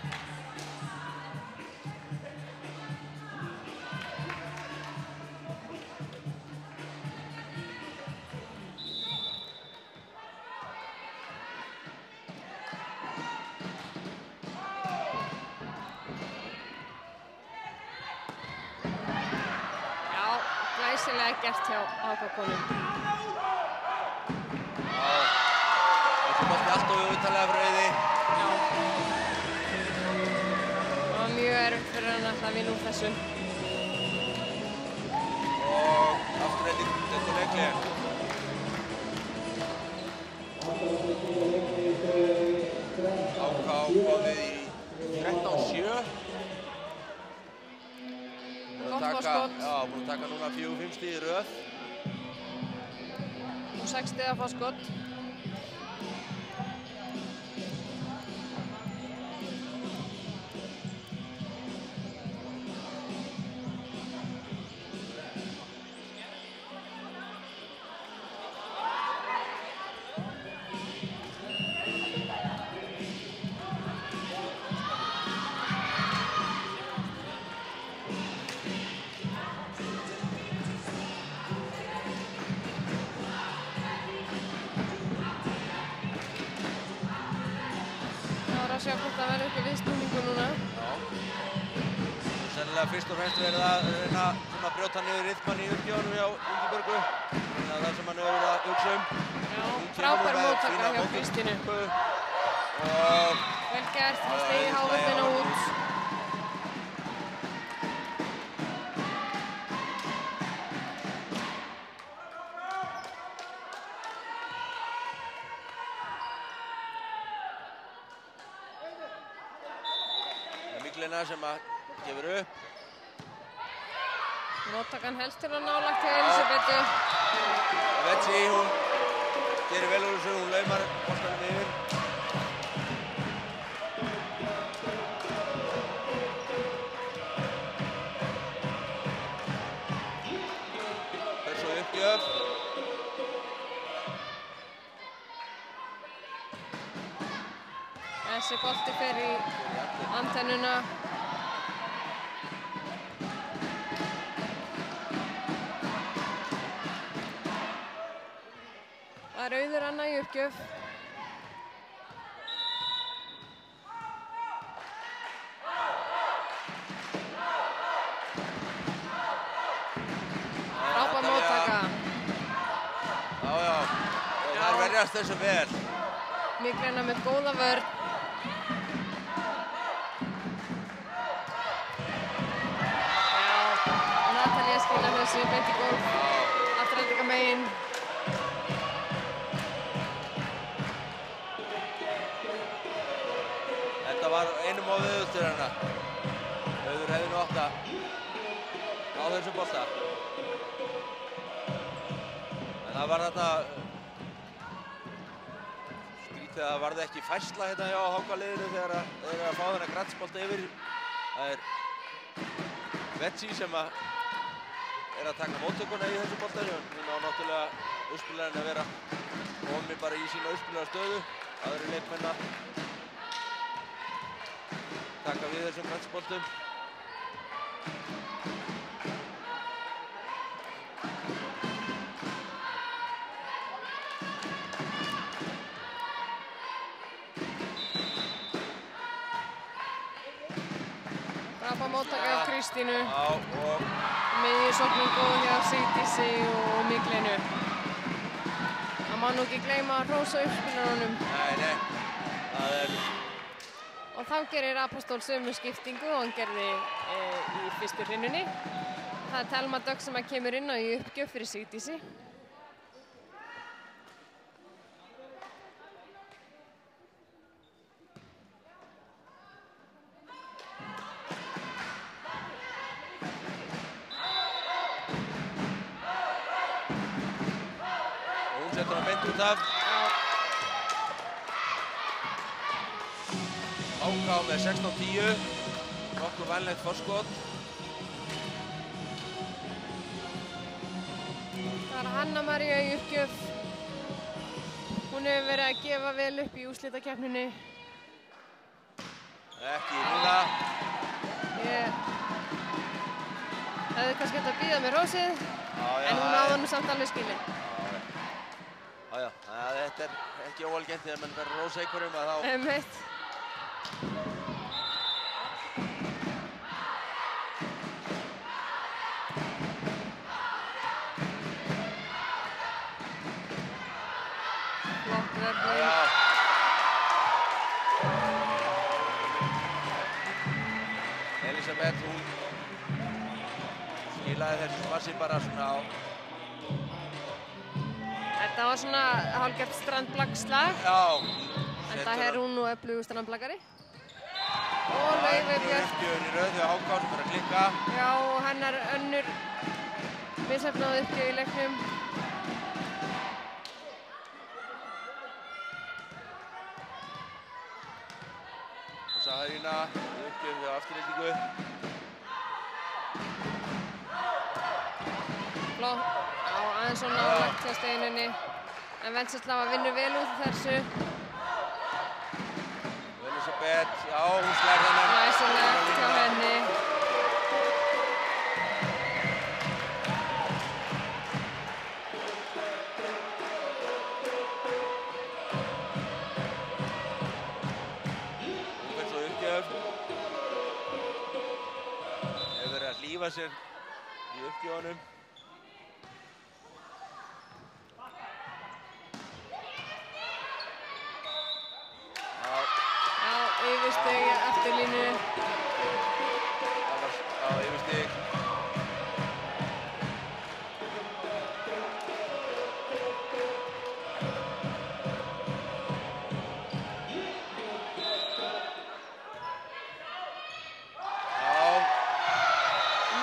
B: Gert hjá HK-konum.
A: Já, þessi bolti alltaf uttalega fyrir Auði.
B: Já. Það var mjög erfitt fyrir hann að vinna úr þessu.
A: Og Afturelding þetta leiklega. HK komið í 13-7.
B: Gott fórskot.
A: Já, búin að taka núna 4-5 stig í röð.
B: Og 6 stiga fórskot. sjá hvort það verður eitthvað viðsnúningu núna.
A: Já. Sennilega fyrst og fremst verið að reyna að brjóta niður rytmann í uppgjöfunum hjá Ingibjörgu. Það er það sem hann hefur verið að hugsa um.
B: Já, frábær móttaka hjá Kristínu.
A: Og
B: vel gert, það stegið hávöldina út.
A: Miklina sem að gefur upp.
B: Móttakan helst til að nálægt hjá Elísabetu.
A: Vetsi, hún gerir vel úr þessu, hún laumar boltanum yfir. Fer svo uppgjöf.
B: Þessi bolti fer í antennuna. Það er Auður Anna í uppgjöf. Frábær móttaka.
A: Já. Það verjast þessu vel.
B: Miklina með góða vörn. Natalía skilar þessu beint í gólf. Afturhendinga megin.
A: Þetta var einum á viðustur hérna. Auður hefði nú átt að á þessu bolta. En það var þarna skrítið að það varði ekki færsla hérna hjá Háka-liðinu þegar þeir eru að fá þennan gratisbolta yfir. Það er Vetsi sem er að taka móttökuna í þessu boltinu. Hún á náttúrulega uppspilarinn að vera komin bara í sína uppspilara stöðu. Aðrir leikmenn að taka við þessum gratisboltum.
B: Frábær móttaka hjá Kristínu.
A: Já, og
B: Miðjusóknin góð hjá Sigdísi og Miklinu. Það má nú ekki gleyma að hrósa uppspilarunum.
A: Nei. Það er
B: Og þá gerir Apostól sömu skiptingu og hann gerði í fyrstu hrinunni. Það er Telma Dögg sem kemur inn og í uppgjöf fyrir Sigdísi.
A: og hún setur hann beint út af. Háká með 16-10, nokkuð vænlegt forskot.
B: Það er Hanna María í uppgjöf. Hún hefur verið að gefa vel upp í úrslitakeppninni.
A: Ekki núna.
B: Ég hefði kannski hægt að bíða með rósið, en hún áða nú samt alveg skilið.
A: Já, þetta er ekki óalgengt þegar mann verður rósa einhverjum að þá...
B: Einmitt. Flott verðin.
A: Elísabet, hún skilaði þessu passi bara svona á.
B: Þetta var svona hálfgert strandblagslag.
A: Já.
B: En það er hún nú öflugur strandblagari. Og Laufey Björk.
A: Uppgjöfun í röð hjá Háká sem er að klikka.
B: Já, og hennar önnur misheppnað uppgjöf í leiknum.
A: Og Saharína, uppgjöf hjá Afturhendingu.
B: Flott. Já, aðeins svo nálægt hjá Steinunni. En Venceslava vinnur vel út þessu.
A: Elísabet, já, hún slær þennan.
B: Næsilegt hjá henni.
A: með sér í uppgjöfunum.
B: Já, yfirstig eftir línu.
A: Já, yfirstig.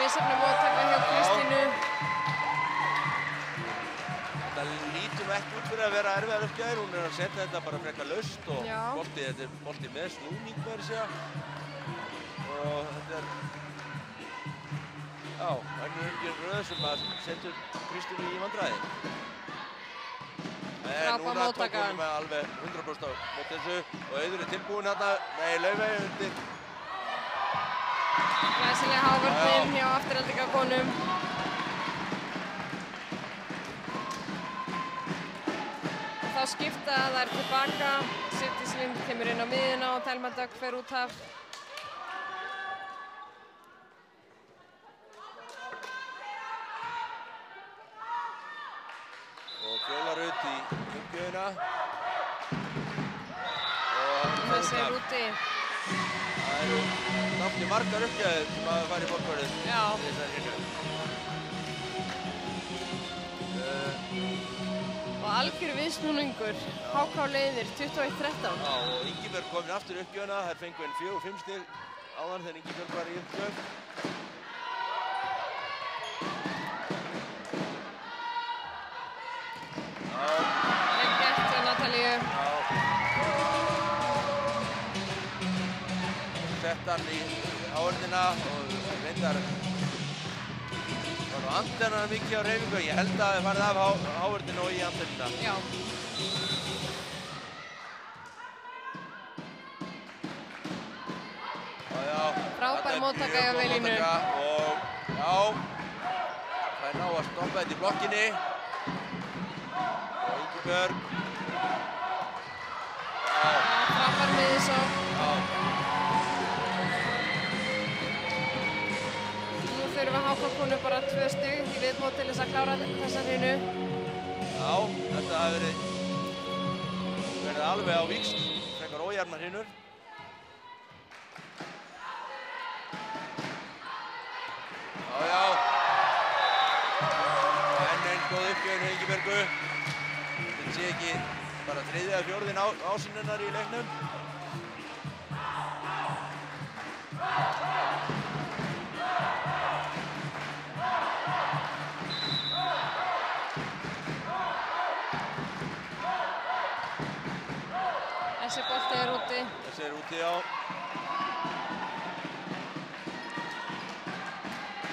B: Misjafna móttaka hjá Kristínu.
A: Það lítur ekki út fyrir að vera erfiðar uppgjafir. Hún að setja þetta bara frekar laust og þetta er bolti með snúning með þessi. Og þetta er önnur röð sem að setur Kristínu í vandræði. En núna tók hún með alveg 100% á móti þessu og Auður er tilbúin hérna. Nei, Laufey undir.
B: Glæsileg hávörðin hjá Aftureldingakonum. Þá skipta þær tilbaka. Sigdís Lind kemur inn á miðjuna og Thelma Dögg fer út af.
A: Og Fjóla Rut í uppgjöfuna.
B: Þessi er úti.
A: Það eru náttúrulega margar uppgjafir sem að fara í fólkvörðin í þessari hinu.
B: Og algjör viðsnúningur. HK leiðir 21-13.
A: Já, og Ingibjörg komin aftur í uppgjöfuna. Þær fengu en 4-5 stig áðan þegar Ingibjörg var í uppgjöf.
B: Vel gert hjá Natalíu.
A: Sett hann í hávörðina og reyndar var antennan mikið á hreyfingu. Ég held að það farið af hávörðina og í antennina.
B: Já. Frábær móttaka hjá Velínu.
A: Og já, það er ná að stoppa þetta í blokkinni. Og Ingibjörg.
B: Frábær miðsókn. Þurfa HK-konur bara 2 stig í viðbót til þess að klára þessa hrínu.
A: Já, þetta hafi verið alveg á víxl, frekar ójafnar hrinur. Já. Enn einn góð uppgjöfun hjá Ingibjörgu. Þetta sé ekki bara 3. eða 4. ásynnunar í leiknum.
B: Þessi bolti er úti.
A: Þessi er úti, já.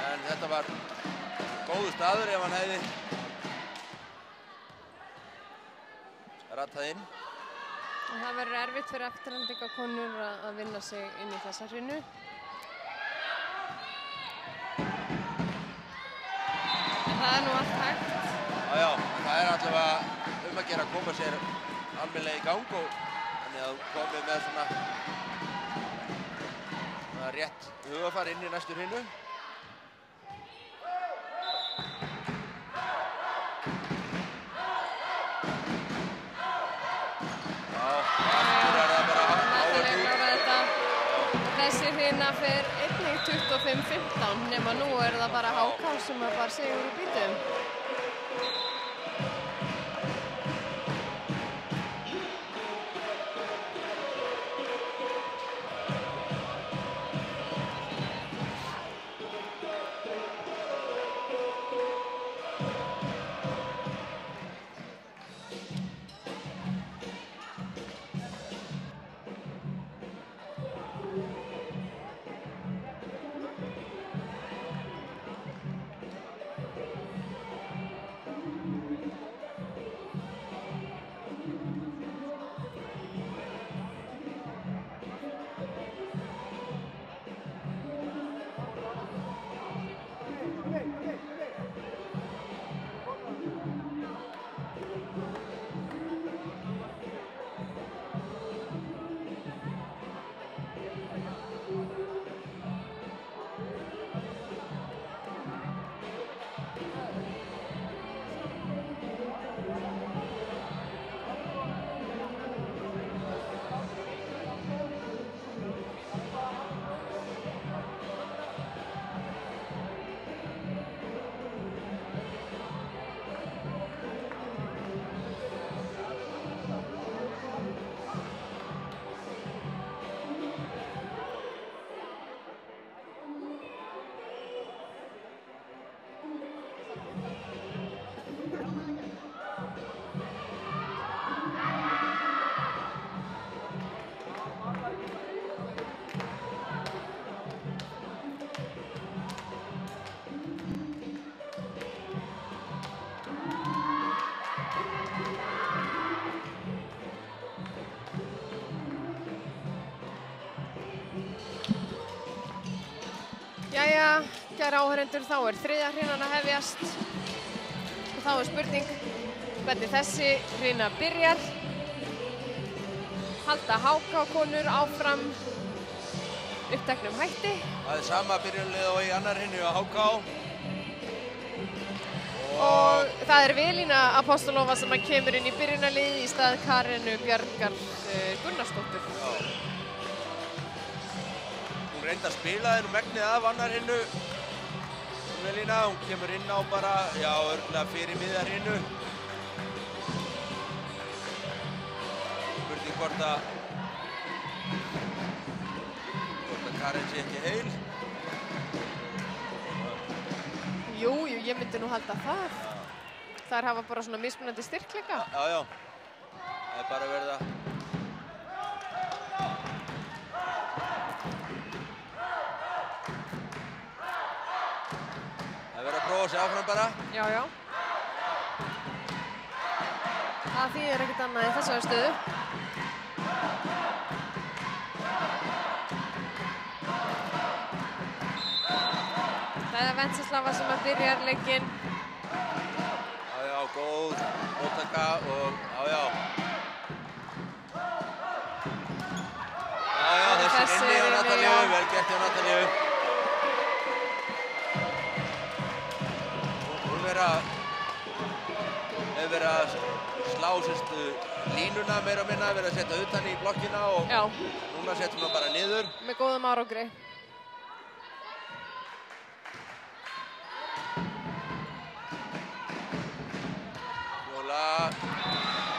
A: En þetta var góður staður ef hann hefði rattað inn.
B: Það verður erfitt fyrir Aftureldingakonur að vinna sig inn í þessa hrínu. En það er nú allt hægt.
A: Já, það er allavega að gera að koma sér almennilega í gang og þannig að komið með svona rétt hugafar inn í næstu hrínu.
B: Þessi hrína fer einnig 25-15 nema nú er það bara HK sem bara sigur í bítum. Jæja, kæra áhörendur, þá þriðja hrinan að hefjast og þá spurning hvernig þessi hrina byrjar. Halda HK-konur áfram uppteknum hætti.
A: Það sama byrjunlið og í annar hrinu á HK.
B: Og það Velína Apostolova sem kemur inn í byrjunarlið í stað Karenu Bjargar Gunnarsdóttur.
A: Hún reyndi að spila megnið af annar hrinu. Velína, hún kemur inn á bara, já, örugglega fyrir miðjar hrinu. Spurning hvort að Karen sé ekki heil.
B: Jú, ég myndi nú halda það. Þær hafa bara svona mismunandi styrkleika.
A: Já. Það bara verið að... Það verið að prófa sig áfram bara.
B: Já. Það þýðir ekkert annað í þessari stöðu. Það Venceslava sem byrjar leikinn.
A: Já, góð móttaka og já. Já, þessi inni á Natalíu, vel gert hjá Natalíu. Hún hefur verið að slá línuna meira og minna, verið að setja utan í blokkina og núna setjum hún bara niður.
B: Með góðum árangri.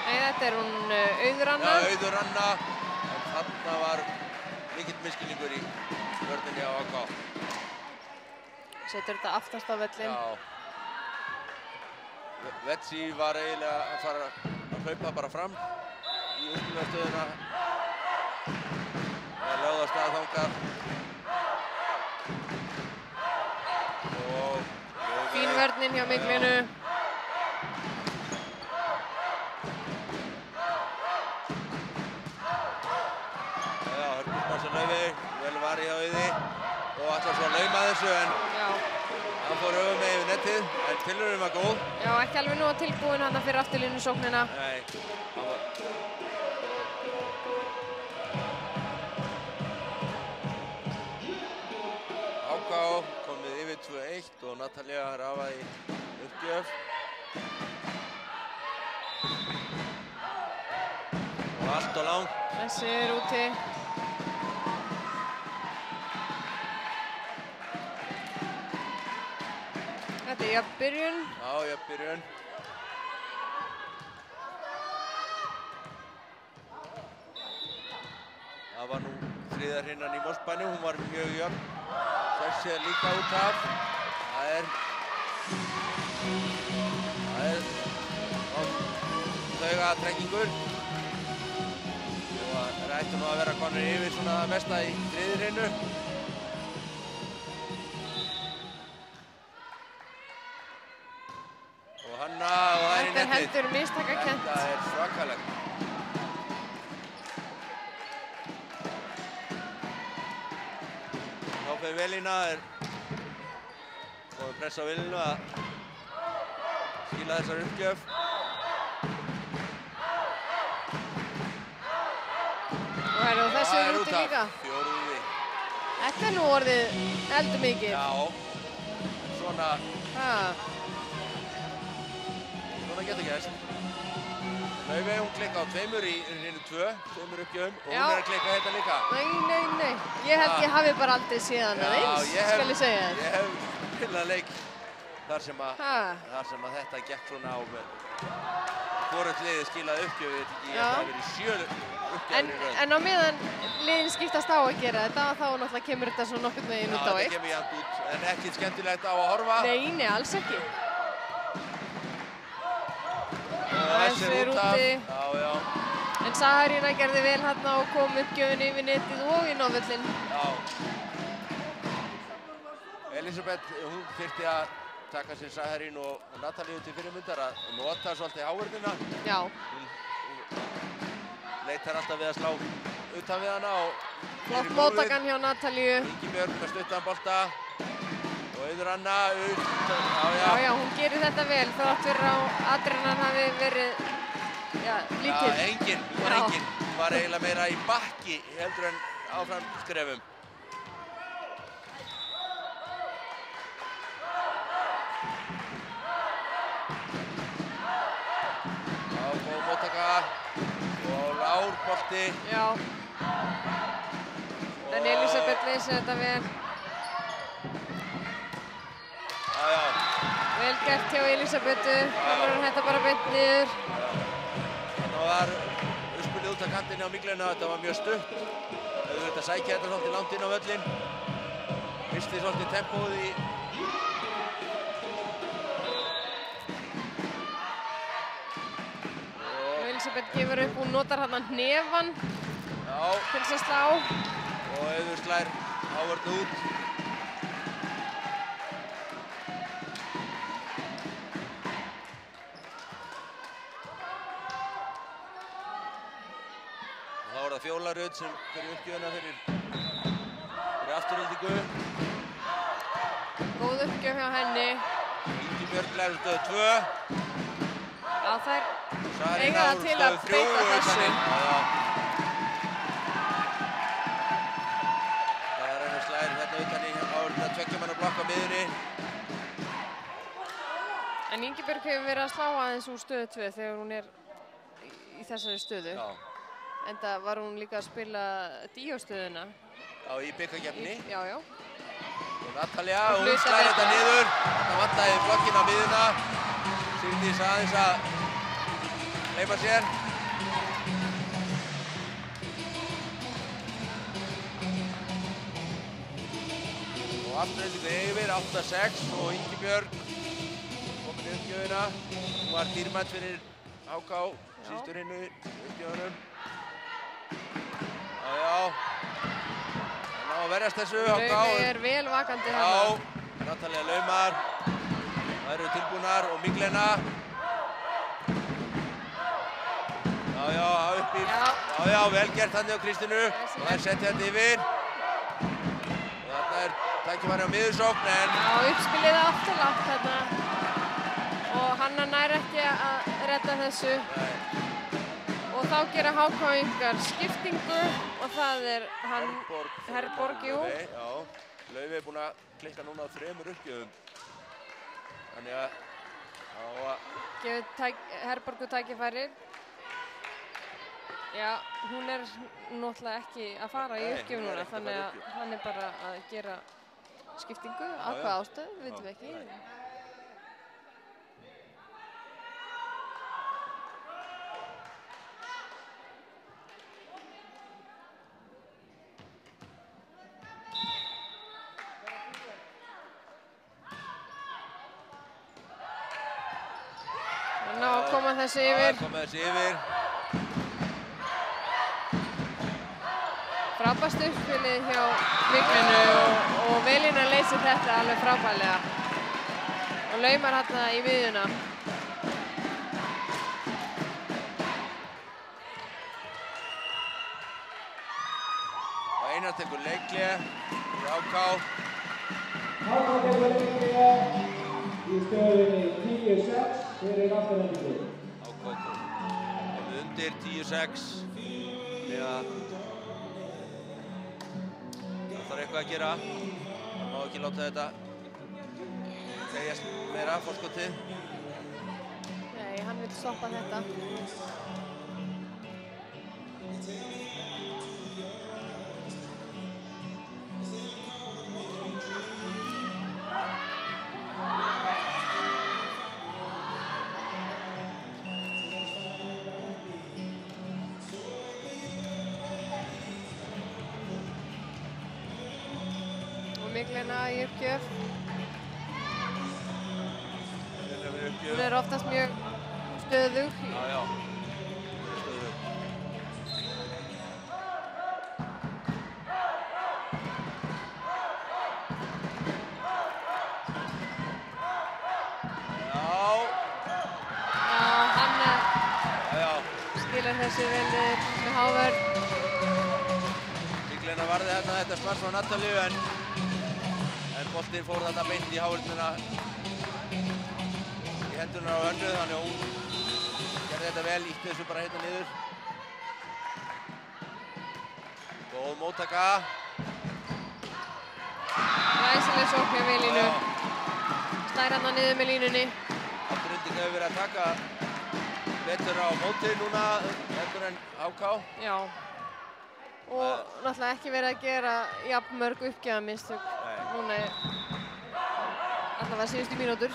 B: Nei, þetta hún Auður Anna.
A: Já, Auður Anna. En þarna var mikill misskilningur í vörninni á HK.
B: Setur þetta aftast á völlinn.
A: Já. Vetsi var eiginlega að fara að hlaupa bara fram í úrslitarstöðuna. Það lögð á stað þangað.
B: Fín vörnin hjá Miklinu.
A: Vel var í Auði og ætlar svo að lauma þessu en hann fór öfum með yfir nettið en tilraunin var góð.
B: Já, ekki alveg nú tilbúin hann fyrir afturlínusóknina.
A: Nei, hann var... HK komið yfir 2-1 og Natalía rafaði í uppgjöf. Og allt og langt.
B: Þessi úti. Þetta jafnbyrjun.
A: Já, jafnbyrjun. Það var nú þriðja hrinnan í Moskvanni, hún var mjög jöfn. Þessi líka út af. Það er taugatrekkingur. Og það ættu nú að vera konur yfir svona það mesta í þriðju hrinnu.
B: Þetta heldur mistakakent.
A: Þetta svakalegt. Þá fyrir Velína komið press á Velínu að skila þessar uppgjöf.
B: Og þessu úti líka.
A: Fjórði.
B: Þetta nú orðið heldur mikið.
A: Já, svona getur gæst. Laufey, hún klikka á tveimur í hreinu 2, tveimur uppgjöfum og hún að klikka þetta líka.
B: Nei. Ég held ég hafi bara aldrei séð hana eins, skal ég segja þér.
A: Ég hef spilað leik þar sem að þetta gekk svona á með hvorugt liðið skilaði uppgjöf, ég held að það verið 7 uppgjöfur í raun.
B: En á meðan liðin skiptast á að gera þetta, þá náttúrulega kemur þetta svona nokkurn veginn út á eitt.
A: Þetta kemur jafnt út, en ekki skemmtilegt á að horfa.
B: Nei, alls ekki.
A: Þessi er úti. Já.
B: En Saharína gerði vel hérna og kom uppgjöfun yfir netið og inn á völlinn.
A: Já. Elisabeth, hún þyrfti að taka sér Saharín og Natalíu til fyrirmyndar að nota svolítið hávörðina.
B: Já.
A: Hún leitar alltaf við að slá utan við hana og...
B: Flott móttakan hjá Natalíu.
A: Ingibjörg með stuttan bolta. Auður Anna,
B: já, hún gerir þetta vel þrátt fyrir að adrenalín hafi verið, lítill.
A: Já, engin. Var eiginlega meira í bakki heldur en áfram skrefum. Já, góð móttaka og Lár bolti.
B: Já. En Elísabet leysir þetta vel.
A: Já.
B: Vel gert hjá Elísabetu. Það verður þetta bara beint niður.
A: Það var uppspilið út af kantinni á Míglenu. Þetta var mjög stutt. Þau þurftu að sækja þetta svolítið langt inn á völlinn. Misti svolítið tempóð í.
B: Og Elísabet gefur upp. Hún notar þarna hnefann til þess að slá.
A: Og Auður slær ávörn út. Þá er það Fjóla Rut sem fyrir uppgjöfuna fyrir afturhaldingu.
B: Góð uppgjöf hjá henni.
A: Ingibjörg lærir stöðu 2.
B: Já, þær eiga það til að beita þessu.
A: Það er henni slær hérna utan í áverðin að tveggjamanna blokk á miðunni.
B: En Ingibjörg hefur verið að slá aðeins úr stöðu 2 þegar hún er í þessari stöðu.
A: Já.
B: Enda var hún líka að spila díóstöðuna.
A: Já, í byggakeppni.
B: Já.
A: Og Natalja, hún slær þetta niður. Þetta vantaði blokkinn á miðuna. Sigdís aðeins að hleypa sér. Og afturhaldingu yfir, 8-6 og Ingibjörg komin í uppgjöfuna. Hún var dýrmætt fyrir HK, síðustur hinnu uppgjöfunum. Já. Það ná að verjast þessu HK.
B: Laufey er vel vakandi hérna.
A: Já, Natalja laumar. Það eru tilbúnar og Míglena. Já, upp í. Já, vel gert hann hjá Kristínu. Og þær setja þetta yfir. Og þarna er tækifæri á miðursókn en.
B: Já, uppspilið aftur lágt þarna. Og Hanna nær ekki að redda þessu.
A: Nei.
B: Og þá gera HK-ingar skiptingu og það er hann Herborg, jú.
A: Já, Laufey er búin að klikka núna á 3 uppgjöfum. Þannig að
B: gefur Herborgu tækifæri. Já, hún er náttúrulega ekki að fara í uppgjöf núna, þannig að hann er bara að gera skiptingu. Af hvað ástæðu, vitum við ekki. Ná að koma þessu yfir. Frábært uppspilið hjá Míglenu og Velína leysir þetta alveg frábærlega. Og laumar hérna í miðjuna.
A: Og Einar tekur leikhlé fyrir HK.
C: HK tekur leikhlé í stöðunni 10-6. Fyrir afturhaldingu.
A: Ákvöld. Undir 10-6. Það þarf eitthvað að gera. Það má ekki láta þetta segjast meira forskotið.
B: Nei, hann vil stoppa þetta. Míglena í uppgjöf. Hún er oftast mjög stöðug.
A: Já. Stöðug.
B: Hanna skilar þessu vel með hávörn.
A: Míglena varði þetta smart frá Natalju en boltinn fór þarna beint í hávörnina í hendurnar á Önnu, þannig að hún gerði þetta vel, ítti þessu bara hérna niður. Góð móttaka.
B: Glæsileg sókn hjá Melínu. Slær hana niður með línunni.
A: Afturölding hefur verið að taka betur á móti núna heldur en HK.
B: Já. Og náttúrulega ekki verið að gera jafn mörg uppgjafamistök. Núna allavega síðustu mínútur.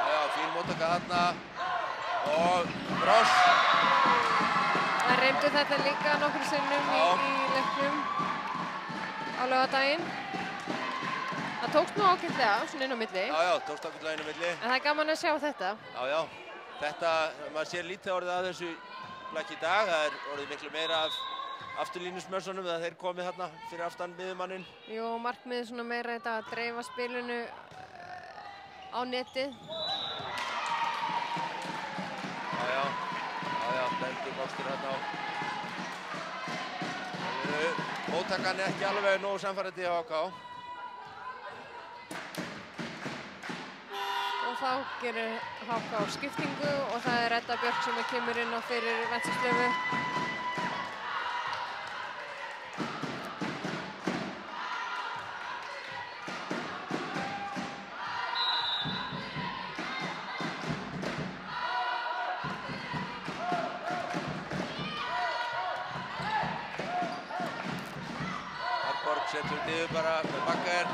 A: Já, fín móttaka þarna. Og Bross.
B: Það reyndu þetta líka nokkrum sinnum í leiknum á laugardaginn. Það tókst nú ágætlega, svona inn á milli.
A: Já, tókst ágætlega inn á milli.
B: En það er gaman að sjá þetta.
A: Já. Þetta, maður sér lítið orðið að þessu blakki í dag. Það er orðið miklu meira af afturlínusmörsunum þegar þeir komið þarna fyrir aftan miðjumanninn.
B: Jú, markmiðið svona meira þetta að dreifa spilinu á netið. Já, bendur bókstur hérna á. Móttakan er ekki alveg nógu samfærandi á HK. Og þá gerir HK skiptingu og það er Edda Björk sem kemur inn á fyrir Ventsarslöfu.
A: Setur niður bara með Bakker.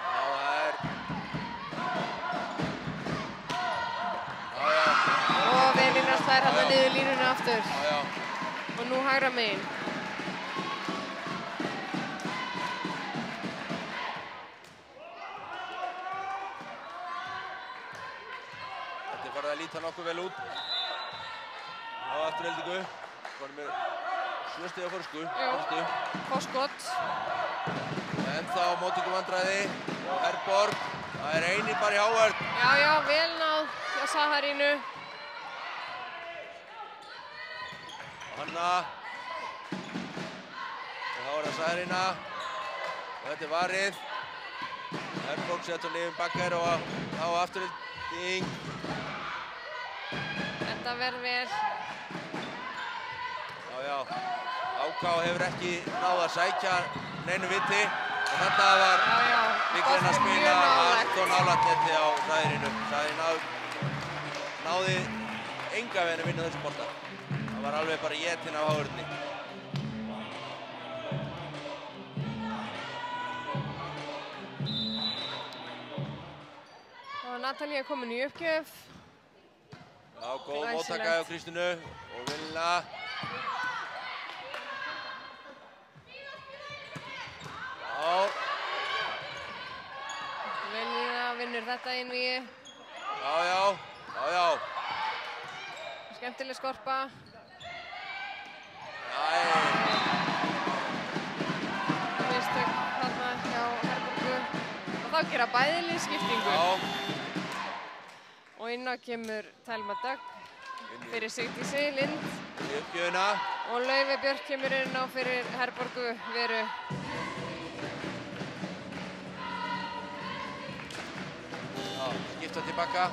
A: Já, það er... Já.
B: Og Melína slær hana niður línuna aftur.
A: Já.
B: Og nú hægra megin.
A: Þetta er farið að líta nokkuð vel út á afturheldingu. Varum við 7 stiga fórsku.
B: Fórskot.
A: Ennþá móttöku vandræði og Herborg. Það er eini bara í hávörn.
B: Já, vel náð hjá Saharínu.
A: Hanna. Og þá er það Saharína. Og þetta er varið. Herborg setur niður Bakker og á afturhelding.
B: Þetta verður vel.
A: Já, HK hefur ekki náð að sækja neinu viti og þetta var Víglín að spila allt og nálægt netti á Saharínu. Saharín náði enga veginn að vinna þessu bolta. Það var alveg bara étinn af hávörðinni.
B: Og Natalía komin í uppgjöf.
A: Já, góð móttaka hjá Kristínu og Villa.
B: Melína vinnur þetta einvígi.
A: Já.
B: Skemmtileg skorpa. Mistök þarna hjá Herborgu. Og þá gera bæði lið skiptingu. Og inn á kemur Thelma Dögg fyrir Sigdísi Lind.
A: Í uppgjöfina.
B: Og Laufey Björk kemur inn á fyrir Herborgu Veru.
A: Skipta tilbaka.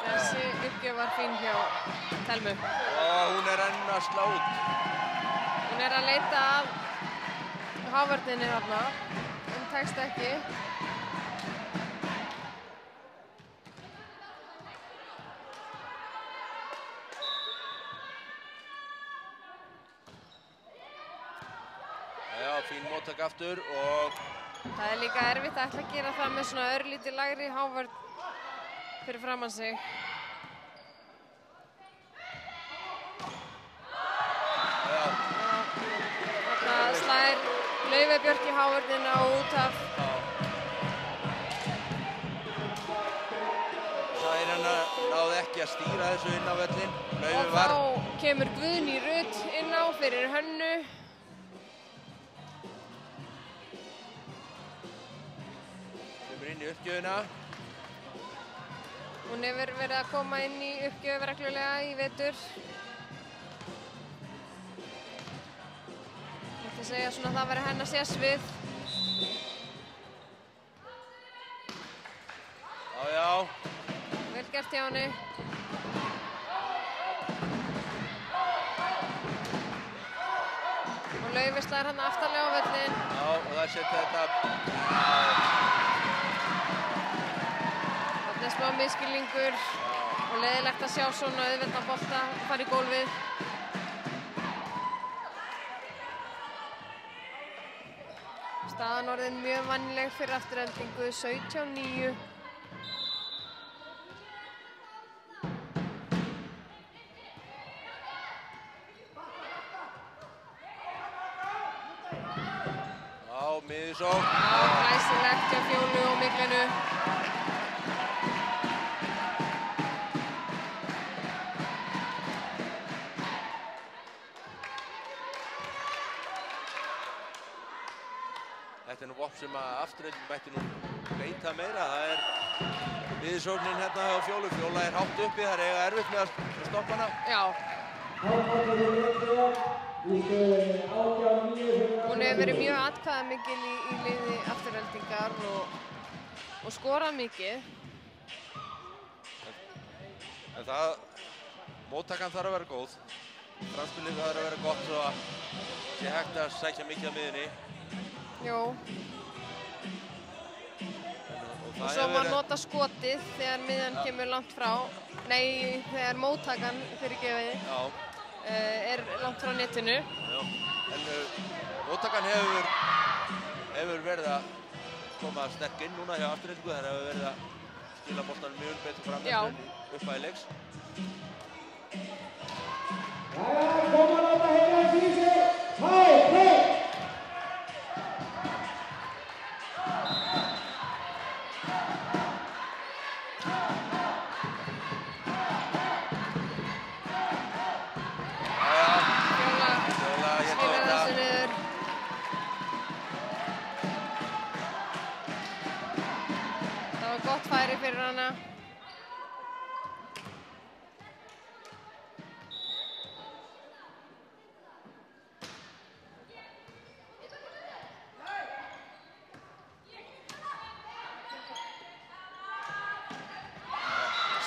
B: Þessi uppgjöf var fín hjá Thelmu.
A: Og hún er enn að slá út.
B: Hún er að leita að hávörninni þarna. Hún tekst ekki.
A: Já, fín móttaka aftur og...
B: Það er líka erfitt að ætla að gera það með svona örlítið lægri hávörn fyrir framan sig. Þarna slær Laufey Björk í hávörnina út af.
A: Saharína náði ekki að stýra þessu inn á völlinn.
B: Og þá kemur Guðný Rut inn á fyrir Hönnu.
A: Kemur inn í uppgjöfuna.
B: Hún hefur verið að koma inn í uppgjöf reglulega í vetur. Ég ætla að segja svona að það væri hennar sérsvið.
A: Já.
B: Vel gert hjá henni. Og Laufey slær hann aftarlega á völlinn.
A: Já, og það setja þetta.
B: Þetta er smá misskilningur og leiðilegt að sjá svona auðveldan bolta fara í gólfið. Staðan orðin mjög vanileg fyrir Aftureldingu, 17-9.
A: Miðjusókn.
B: Já, glæsilegt hjá Fjólu og Miklenu.
A: Þetta er nú vopn sem að Afturelding mætti nú beita meira. Það er miðjusóknin hérna hjá Fjólu. Fjóla er hátt uppi, það er eiga erfitt með að stoppa hana.
B: Já. Hún hefur verið mjög atkvæðamikil í liði Aftureldingar og skorað mikið.
A: En það, móttakan þarf að vera góð. Framspilið þarf að vera gott svo að sé hægt að sækja mikið á miðjunni.
B: Jó. Og svo má nota skotið þegar miðjan kemur langt frá. Nei, þegar móttakan fyrirgefið.
A: Já.
B: Er langt frá netinu.
A: Já, en móttakan hefur verið að koma sterk inn núna hjá Aftureldingu. Það hefur verið að skila boltanum mjög betur fram en uppæði leiks.
C: Koma að láta hérna í sig. Hæ!
B: Færi fyrir hana.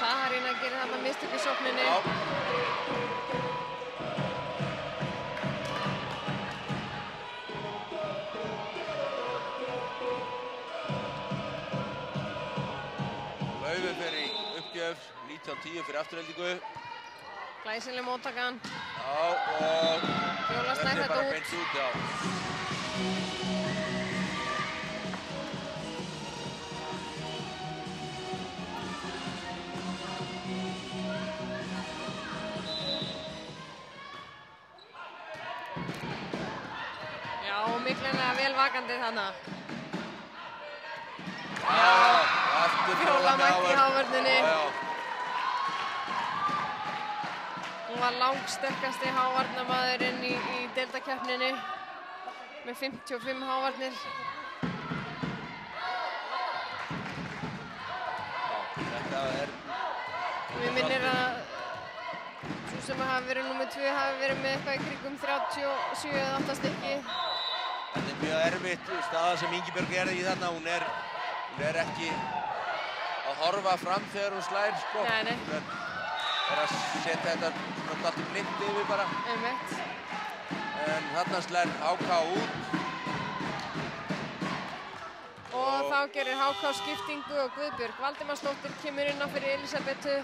B: Saharína gerir þarna mistök í sókninni.
A: Laufey fer í uppgjöf, 19-10 fyrir Aftureldingu.
B: Glæsileg móttakan.
A: Já, og
B: Fjóla snær þetta út.
A: Beint út, já.
B: Já, og miklulega vel vakandi þarna. Fjóla mætti í hávörninni. Hún var langsterkasti hávarnamaðurinn í deildakeppninni með 55 hávarnir.
A: Þetta er...
B: Mér minnir að svo sem hafi verið númer 2 hafi verið með eitthvað í kringum 37 eða 8 stykki.
A: Þetta er mjög erfitt staða sem Ingibjörg gerði í þarna. Hún er ekki að horfa fram þegar hún slær, sko.
B: Nei.
A: Hún er að setja þetta svona allt í blind yfir bara.
B: Einmitt.
A: En þarna slær HK út.
B: Og þá gerir HK skiptingu og Guðbjörg Valdimarsdóttir kemur inn á fyrir Elisabetu.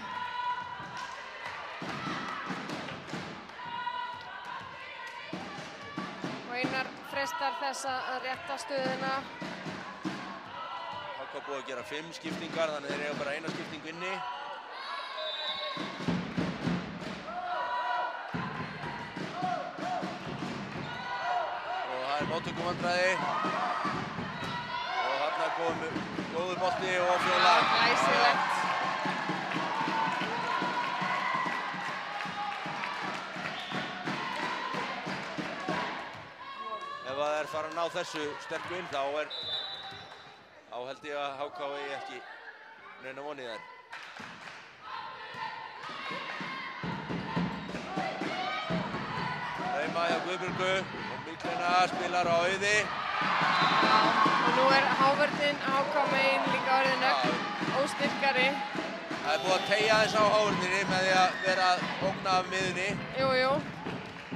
B: Og Einar frestar þess að rétta stöðuna.
A: HK búið að gera 5 skiptingar, þannig þeir eiga bara eina skiptingu inni. Og það er móttökumvandræði. Og þarna er góður bolti og Fjóla.
B: Glæsilegt.
A: þær fara að ná þessu sterku inn, þá held ég að HK eigi ekki neina von í þær. Heima hjá Guðbjörgu og Míklina spilar á Auði.
B: Já, og nú hávörðin HK megin líka orðin óstyrkari.
A: Það búið að teygja þess á hávörðinni með því að vera að ógna af miðunni.
B: Jú.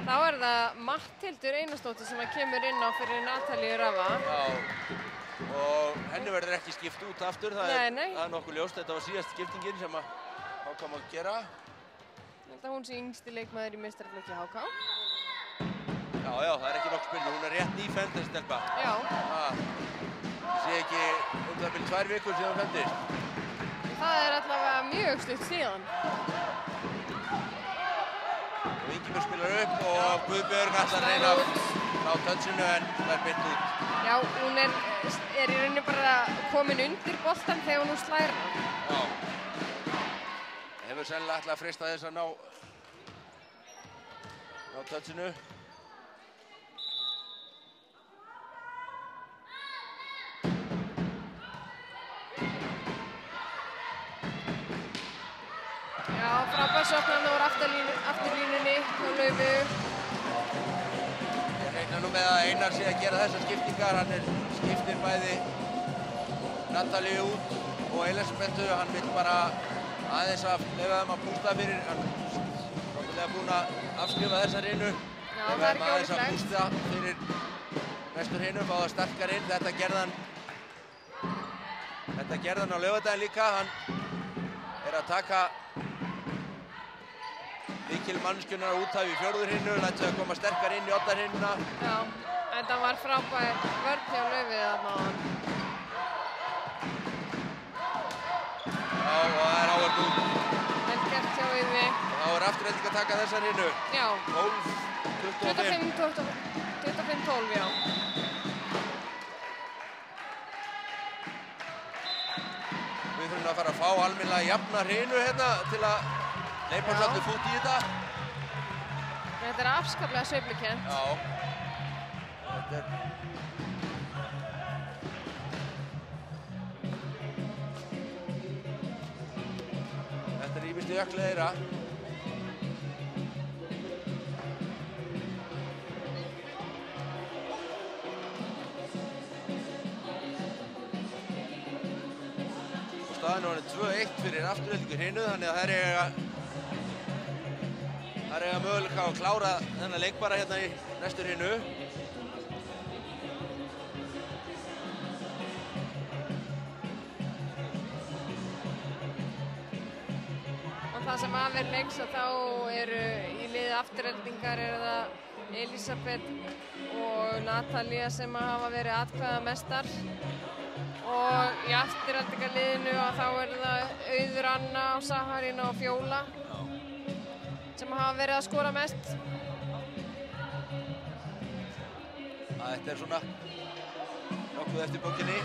B: Þá það Matthildur Einarsdóttir sem kemur inn á fyrir Natalíu Rafa.
A: Já, og henni verður ekki skipt út aftur. Það er nokkuð ljóst. Þetta var síðast skiptingin sem HK má gera.
B: Ég held að hún sé yngsti leikmaður í meistaraflokki HK.
A: Já, það er ekki nokkuð spurning. Hún er rétt nýfend þessi stelpa.
B: Já.
A: Ég sé ekki það bil 2 vikur síðan hún fendist.
B: Það er allavega mjög stutt síðan.
A: Ingibjörg spilar upp og Guðbjörg ætlar að reyna að ná touchinu en það er beint út.
B: Já, hún er í rauninni bara komin undir boltan þegar hún slær hann.
A: Já. Hefur sennilega ætlað að freista þess að ná touchinu.
B: Já, frábærsóknarna úr afturlínunni hjá Laufu.
A: Ég reikna nú með að Einar sé að gera þessar skiptingar. Hann skiptir bæði Natalíu út og Elísabetu. Hann vill bara aðeins að leyfa þeim að pústa fyrir. Hann er náttúrulega búinn að afskrifa þessa rinu.
B: Já, það er ekki
A: aðeins að pústa fyrir næstur hinu, fá það sterkar inn. Þetta gerði hann á laugardaginn líka. Hann er að taka Mikil mannskjunnar út af í 4. hinu, lætur það koma sterkar inn í 8. hinuna.
B: Já, þetta var frábær vörn hjá Laufið þarna.
A: Já, og það er ávörð út.
B: Vel gert hjá Auði.
A: Og þá er Afturelding að taka þessar hinu.
B: Já.
A: 12-25.
B: 25-12, já.
A: Við þurfum að fara að fá almennilega jafna hinu hérna til að leipa svolítið fút í þetta.
B: Þetta er afskaplega sveiflukent.
A: Já. Þetta er ýmist í ökli þeirra. Og staðan er orðin 2-1 fyrir Aftureldingu hinu, þannig að þær eiga möguleika að klára þennan leik bara hérna í næstur hinu.
B: Og það sem af leiks að þá eru í liði Aftureldingar það Elísabet og Natalía sem hafa verið atkvæðamestar. Og í Aftureldingarliðinu þá það Auður Anna og Saharín og Fjóla sem hafa verið að skora mest.
A: Þetta er svona nokkuð eftir bókinni.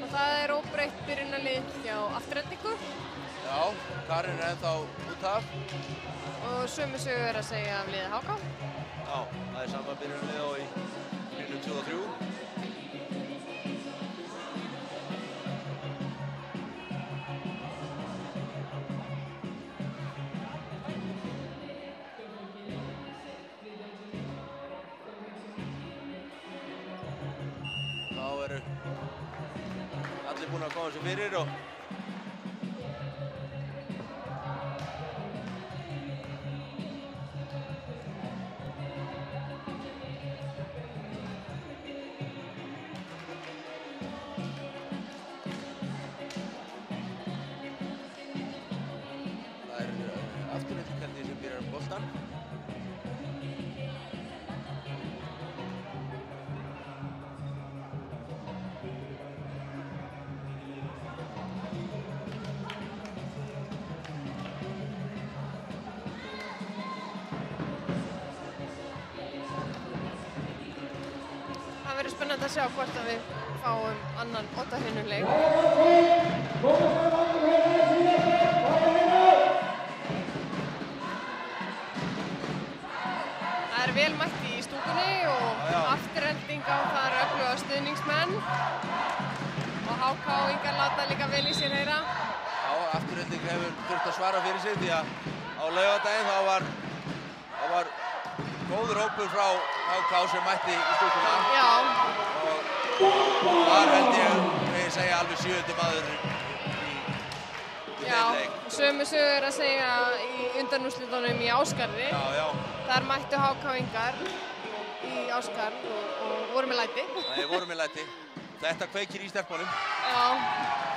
B: Það er óbreytt byrjunarlið hjá Aftureldingu.
A: Já, Karin er ennþá út af.
B: Og sömu sögu að segja af liði HK.
A: Já, það er sama byrjunarlið og í hinu 2 og 3. Þá eru allir búin að koma sér fyrir og það er Aftureldingar sem byrjar boltan.
B: spennandi að sjá hvort að við fáum annan Oddahraunarleik. Það er vel mætt í stúkunni og afturhending á þar öfluga stuðningsmenn. Og HK-ingar láta líka vel í sér heyra.
A: Já, afturhending hefur þurft að svara fyrir sig því að á laugardaginn þá var góður hópur frá HK sem mætti í stúkuna.
B: Já.
A: Og þar held ég segja alveg 7. maður í þeim leik.
B: Sömu sögur er að segja í undanúrslitunum í Ásgarði.
A: Já.
B: Þar mættu HK-ingar í Ásgarð og voru með læti.
A: Þeir voru með læti. Þetta kveikir í stelpunum.
B: Já,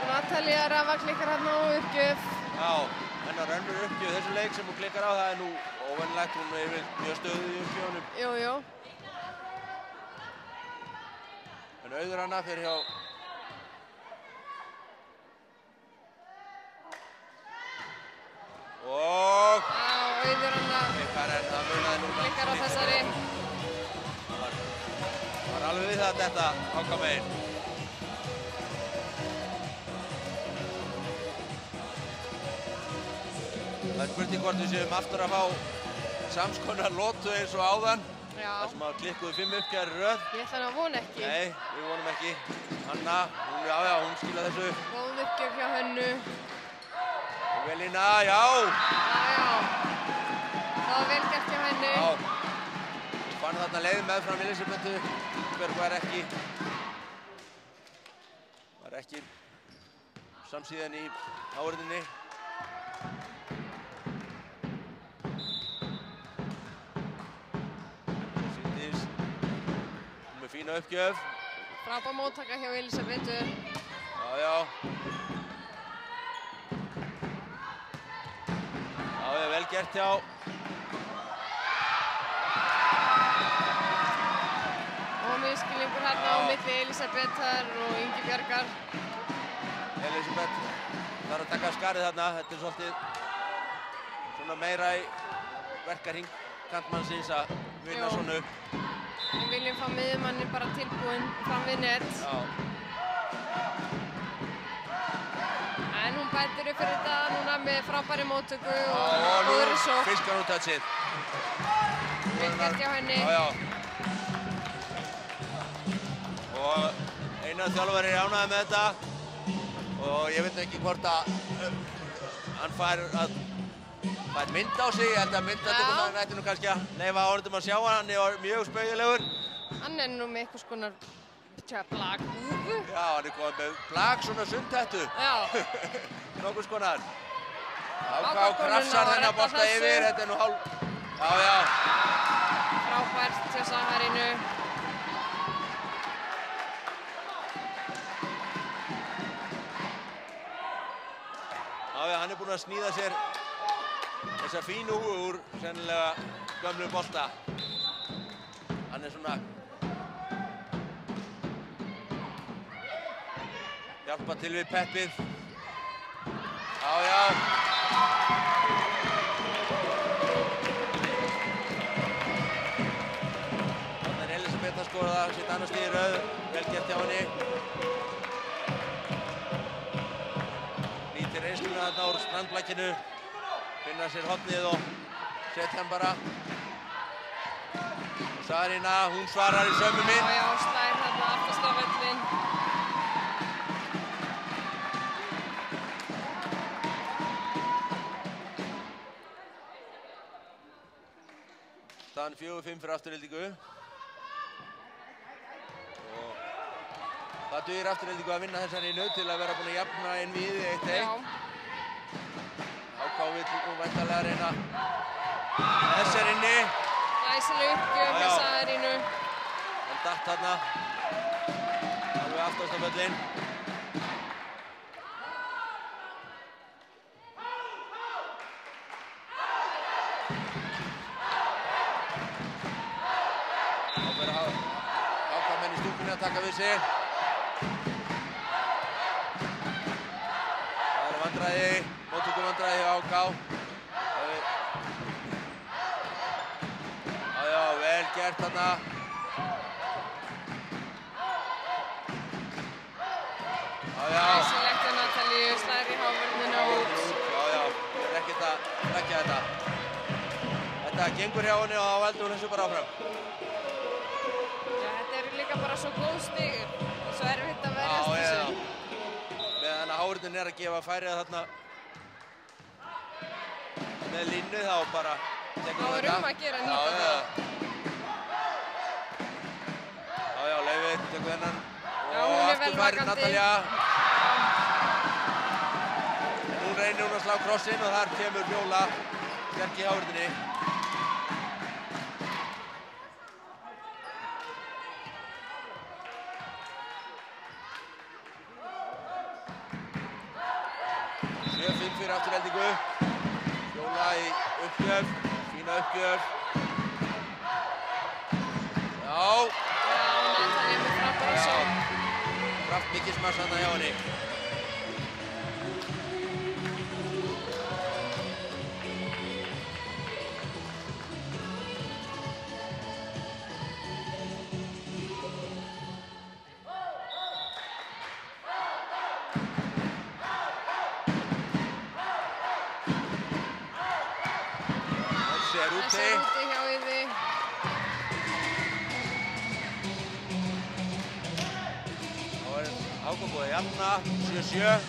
B: Natalía Rafa klikkar hérna á uppgjöf.
A: Já, hennar önnur uppgjöf þessu leik sem hún klikkar á, það er nú óvenjulegt, hún er mjög stöðuð í uppgjöfunum.
B: Jú.
A: En Auður Anna fyrir hjá og
B: Auður Anna klikkar á þessari.
A: Var alveg við það þetta HK megin. Það er spurning hvort við séum aftur að fá samskonar lotu eins og áðan.
B: Já.
A: Það sem að klikkuðu 5 uppgjafir í röð.
B: Ég ætla að vona ekki.
A: Nei, við vonum ekki. Hanna, hún skila þessu.
B: Góð uppgjöf hjá Hönnu.
A: Og Velína, já.
B: Það var vel gert hjá henni.
A: Já. Hún fann þarna leið meðfram Elisabethu. Hver var ekki samsíðan í áverðinni. Fína uppgjöf.
B: Frábær móttaka hjá Elisabethu.
A: Já, vel gert hjá.
B: Og misskilningur hérna á milli Elisabethar og Ingibjargar.
A: Elisabeth þarf að taka skarið þarna. Þetta er svolítið svona meira í verkarhing kantmannsins að vinna svona upp.
B: Við viljum fá miðjumannin bara tilbúinn fram við net.
A: Já.
B: En hún bætir upp fyrir þetta núna með frábæri móttöku og
A: góðri sókn. Fiskar hún touchið.
B: Vel gert hjá henni.
A: Já. Og Einar þjálfari er ánægður með þetta. Og ég veit ekki hvort að hann fær mynd á sig. Ég held að myndatökumaður ætti nú kannski að leyfa áhorfendum að sjá hann. Hann er mjög spaugilegur.
B: Hann er nú með eitthvað skonar blagúfu.
A: Já, hann er komið með blag, svona sundhettu.
B: Já.
A: Nokkuð skonar. HK krafsar þennan bolta yfir. Þetta er nú hálf... Já.
B: Frábært hjá Saharínu.
A: Já, hann er búinn að sníða sér þessa fínu húfu úr sennilega gömlu bolta. Hann er svona hjálpa til við peppið. Já. Þannig er Elisabeth að skora sitt annars stig í röð. Vel gert hjá henni. Nýtir reynsluna þarna úr strandblækinu. Finna sér hornið og setja hann bara. Saharína, hún svarar í sömu mynd.
B: Já, slær þarna aftast á völlinn.
A: Staðan 4-5 fyrir Aftureldingu. Og það dugir Aftureldingu að vinna þessari naut til að vera búin að jafna inn við 1-1. HK vill nú væntanlega reyna þessar inni.
B: Glæsileg uppgjöf hjá Saharínu.
A: Hann datt þarna. Alveg aftast á völlinn. Þá verður HK-menn í stúkunni að taka við sig. Það eru vandræði, móttökuvandræði hjá HK. Já, vel gert þarna. Þetta gengur hjá henni og þá heldur hún þessu bara áfram.
B: Já, þetta eru líka bara svo góð stig og svo erfitt að verjast þessu.
A: Já. Meðan að Hávarðin að gefa færið þarna með línu þá bara tekur
B: þetta. Þá að gera nýta það.
A: Já, Laufey tekur þennan.
B: Já, hún er vel vakandi.
A: Natalja. Nú reynir hún að slá krossinn og þar kemur Fjóla Bjarki Hávarðinni. Fyrir afturheldingu. Fjóla í uppgjöf, fína uppgjöf. Já,
B: Natalja með frábæra sókn.
A: Kraftmikil smass þarna hjá henni.
B: Þessi er úti hjá Yði.
A: Þá er Hákon búið að jafna, 7-7.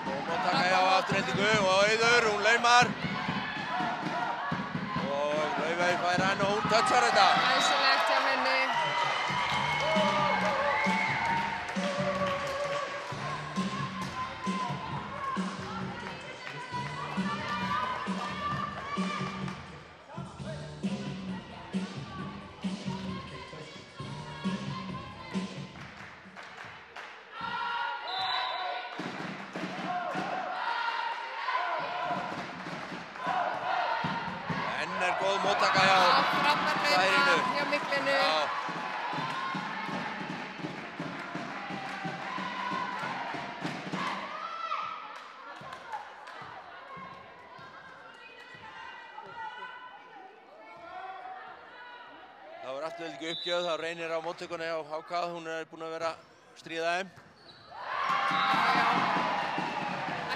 A: Og móttaka hjá afturheldingu og Auður, hún laumar. Laufey fær hann og hún touchar þetta.
B: Æsilegt hjá henni.
A: Góð móttaka hjá
B: Særinu. Hjá Miklinu.
A: Það var afturheldingu uppgjöf, þá reynir á móttökunni á HK, hún er búin að vera stríða þeim.
B: Já.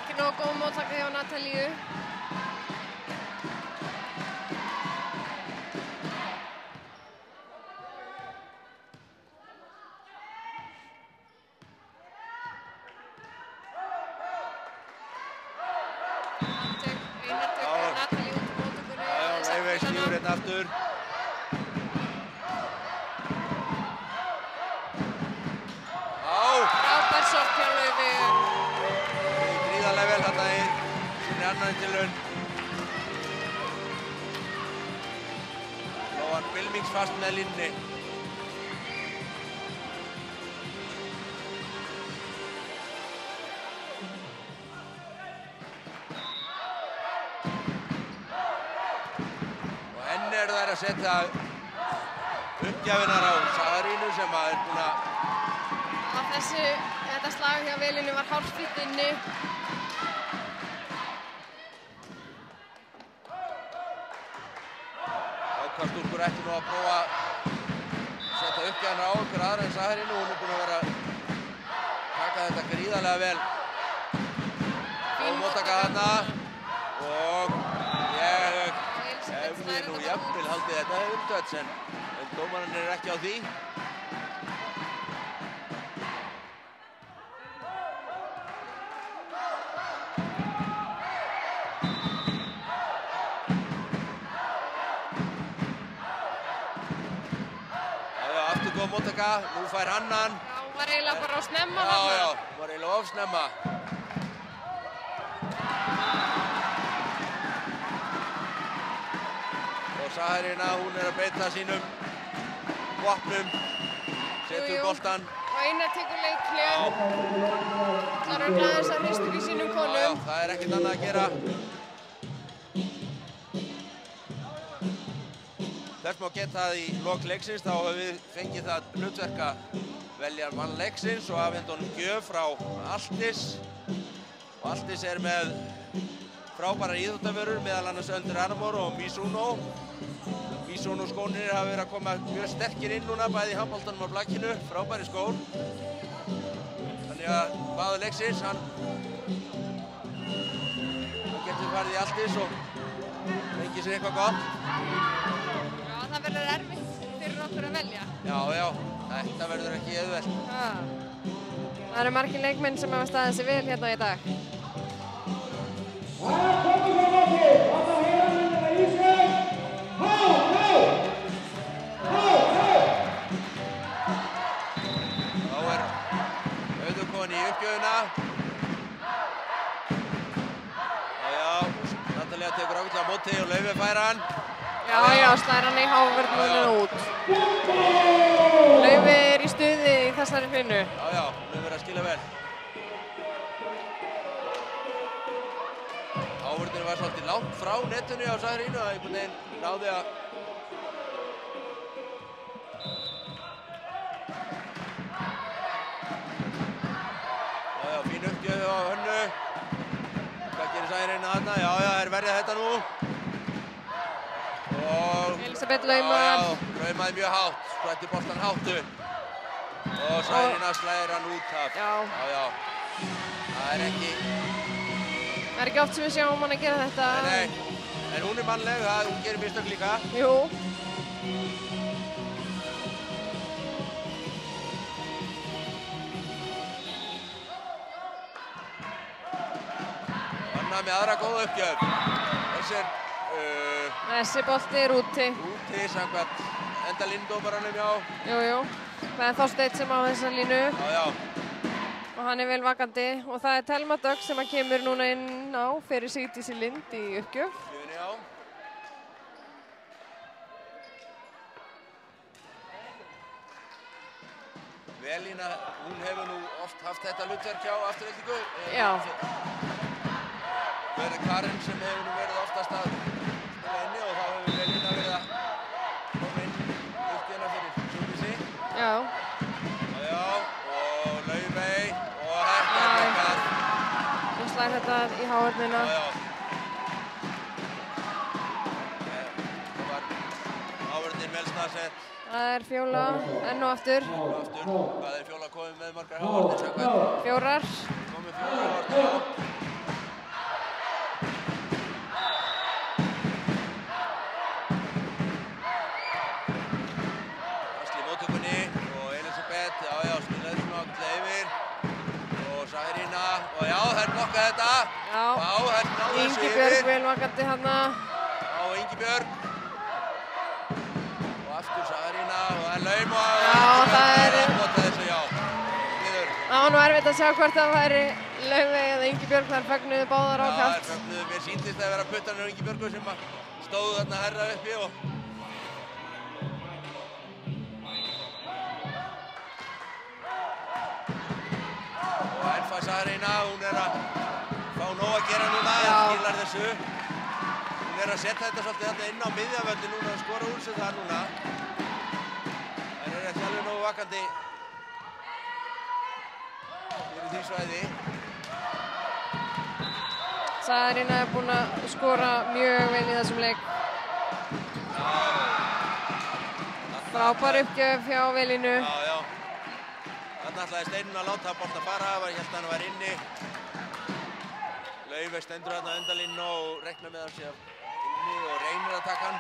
B: Ekki nógu góð móttaka hjá Natalíu.
A: Aftur.
B: Frábær sókn hjá Laufey.
A: Gríðarlega vel þarna í sinni annan tilraun. Þá var Vilmings fast með línni. Að setja uppgjafinar á Sagarínu sem er búin að...
B: Þetta slag hjá Velinu var hálfsfýtt inni.
A: Ákastúlkur ætti nú að prófa að setja uppgjafinar á okkur aðra en Sagarínu. Hún er búin að vera að taka þetta gríðarlega vel. Og móttaka þarna. Og ég hefði nú jafnvel haldið þetta hefur touch en dómarinn er ekki á því. Aftur góð móttaka, nú fær Hannan.
B: Já, hún var eiginlega bara of snemma þarna.
A: Já, hún var eiginlega of snemma. Saharína, hún er að beita sínum vopnum, setur boltan.
B: Og Einar tekur leikhlé. Það er aðeins að hristu í sínum konum.
A: Já, það er ekkert annað að gera. Þess má geta að í lok leiksins þá höfum við fengið það hlutverk að velja mann leiksins og afhenda honum gjöf frá Altis. Og Altis er með frábærar íþróttavörur, meðal annars Under Armour og Mizuno. Mizuno skónir hafa verið að koma mjög sterkir inn núna, bæði í handboltanum og blakkinu, frábæri skór. Þannig að maður leiksins, hann getur farið í Altis og fengið sér eitthvað gott.
B: Já, það verður erfitt fyrir okkur að velja.
A: Já, þetta verður ekki auðvelt.
B: Það eru margir leikmenn sem hafa staðið sig vel hérna í dag.
A: Í uppgjöfuna. Já, Natalía tekur ágætlega á móti og Laufey fær hann.
B: Já, slær hann í hávörðunum út. Laufey er í stuði í þessari hrinnu.
A: Já, Laufey er að skila vel. Hávörðunum var svolítið langt frá netinu á Sagarínu og einhvern veginn náði að fín uppgjöf á Hönnu. Hvað gerir Sagarína þarna? Já, þeir verja þetta nú. Og
B: Elisabeth laumar.
A: Laumaði mjög hátt, sprætti boltan hátt upp. Og Sagarína slæðir hann út af. Já. Það er ekki
B: oft sem við sjáum hann að gera þetta.
A: Nei, en hún er mannleg, hún gerir mistök líka.
B: Jú.
A: Með aðra góða uppgjöf.
B: Þessi bolti er úti.
A: Úti samkvæmt endalíndómaranum, já.
B: Jú. Það er Þorsteinn sem á þessa línu.
A: Já.
B: Og hann er vel vakandi. Og það er Telma Dögg sem kemur núna inn á fyrir Sigdísi Lind í uppgjöf.
A: Já. Velína, hún hefur nú oft haft þetta hlutverk hjá Aftureldingu.
B: Já.
A: Verið Karin sem hefur nú verið oftast að spila inni og þá hefur Velína verið að koma inn uppgjöfuna fyrir Sigdísi.
B: Já,
A: og Laufey og þetta er okkar.
B: Nú slær þetta í hávörðuna.
A: Það var hávörðin vel staðsett.
B: Það er Fjóla, enn og aftur.
A: Hvað er Fjóla komið með margar hávörðir samkvæmt?
B: 4.
A: Komið 4 hávörðir, já. Og já, þær blokkaði þetta.
B: Já,
A: þær náðu þessu yfir.
B: Ingibjörg vel vakandi þarna.
A: Já, Ingibjörg. Og aftur Sagarína og það er laum og
B: það er
A: þessu, já. Niður.
B: Það var nú erfitt að sjá hvort það væri Laufey eða Ingibjörg, þær fögnuðu báðar ákaft.
A: Já, þær fögnuðu. Mér sýndist að vera puttanir á Ingibjörgu sem stóðu þarna herra uppi og Elfa Sagarína, hún er að fá nóg að gera núna, skilar þessu. Hún er að setja þetta svolítið þarna inn á miðjavöldi núna og skora úr sig það núna. Það er ekki alveg nógu vakandi fyrir því svæði.
B: Sagarína er búin að skora mjög vel í þessum leik. Frábær uppgjöf hjá Velínu.
A: Já. Þarna ætlaði Steinun að láta bolta fara, ég held að hann var inni. Laufey stendur þarna endalínu og reiknar með hann sér inni og reynir að taka hann.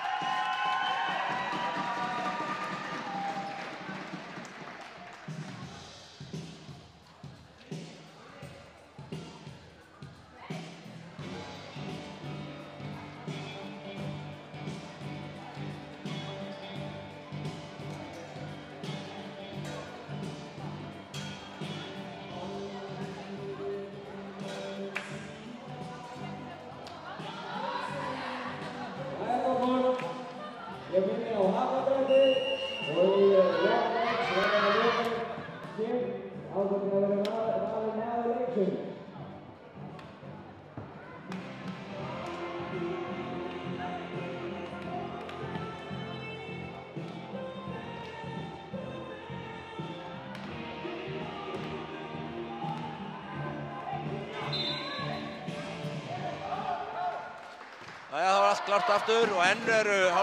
A: allt klart aftur og enn eru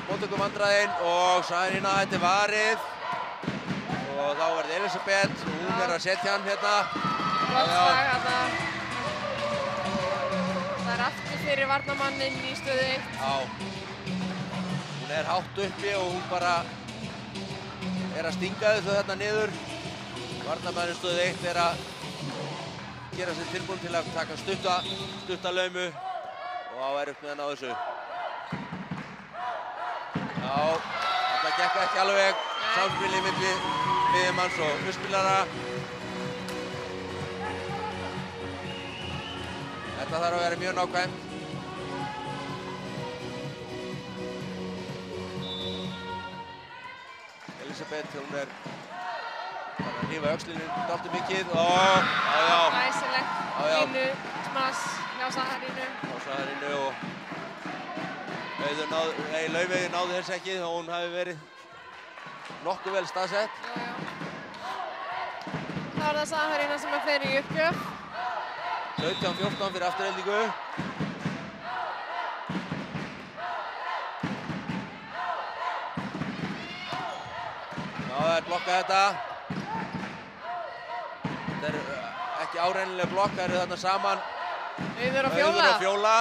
A: móttökumvandræðin og Sarína hætti varið og þá var Elisabeth, hún er að setja hann hérna.
B: Loftslag hérna. Það er aftur fyrir varnarmanninn í stöðu 1.
A: Já. Hún er hátt uppi og hún bara er að stinga þessu þarna niður. Varnarmanninn stöðu 1 er að gera sér tilbúin til að taka stutta laumu og á upp með hann á þessu. Já, þetta gekk ekki alveg samspili milli miðjumanns og uppspilara. Þetta þarf að vera mjög nákvæmt. Elisabeth, hún er að hnífa öxlinu dálítið mikið og
B: Glæsilegt línu smass hjá Saharínu.
A: Og Laufey náði þess ekki og hún hafi verið nokkuð vel staðsett.
B: Þá er það Saharína sem fer í uppgjöf.
A: 17-14 fyrir afturheldingu. Já, það er blokkað þetta. Þetta er ekki áreinileg blokk, það eru þarna saman
B: Auður og
A: Fjóla.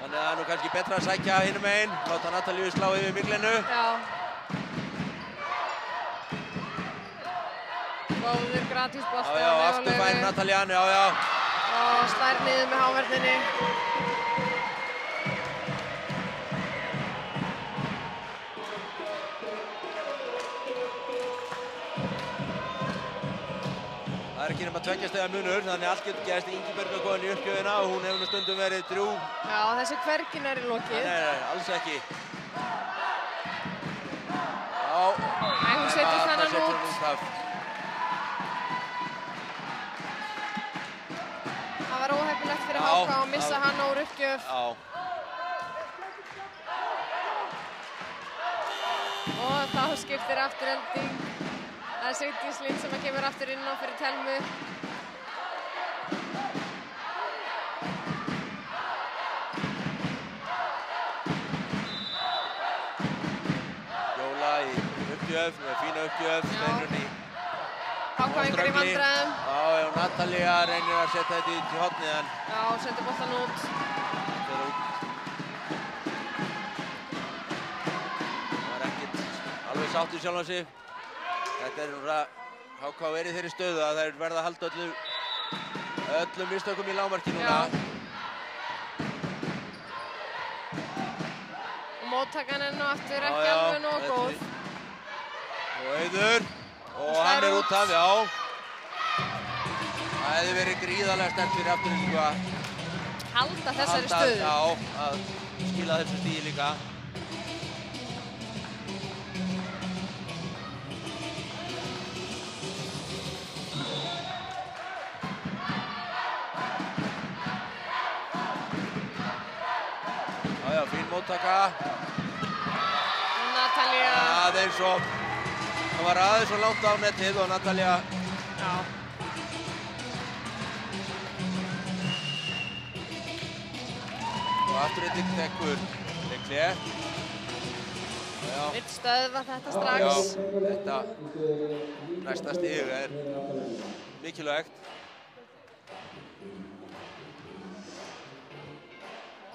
A: Þannig að það er nú kannski betra að sækja hinum megin, láta Natalíu slá yfir miglinu.
B: Já. Góður gratísbolti.
A: Já, aftur fær Natalían, já.
B: Og slær niður með háverðinni.
A: Það er ekki nema 2 stiga munur, þannig allt getur gerst. Ingibjörg er komin í uppgjöfina og hún hefur nú stundum verið drjúg.
B: Já, þessi hvergin er í lokið.
A: Nei, alls ekki. Já.
B: Nei, hún setur þennan út. Það var óheppilegt fyrir HK að missa hann úr uppgjöf. Og þá skiptir afturhelding. Það er Sigdís Lind sem kemur aftur inn á fyrir Telmu.
A: Fjóla í uppgjöf, með fína uppgjöf, Steinunn í
B: HK-ingar í vandræðum.
A: Já, Natalía reynir að setja þetta í hornið en...
B: Já, setur boltan út.
A: Það var ekkert alveg sátt í sjálfan sig. Þetta er núna HK verið í þeirri stöðu að þær verða að halda öllum mistökum í lágmarki núna.
B: Og móttakan er nú aftur ekki alveg nógu góð.
A: Og Auður. Og hann er út af, já. Það hefði verið gríðarlega sterkt fyrir afturheldingu að
B: halda þessari stöðu.
A: Já, að skila þessu stíi líka. Já, fín móttaka.
B: Natalía.
A: Aðeins og það var aðeins og langt á netið og Natalía.
B: Já.
A: Og afturhelding tekur Lekle.
B: Vill stöðva þetta strax.
A: Já, þetta næsta stig er mikilvægt.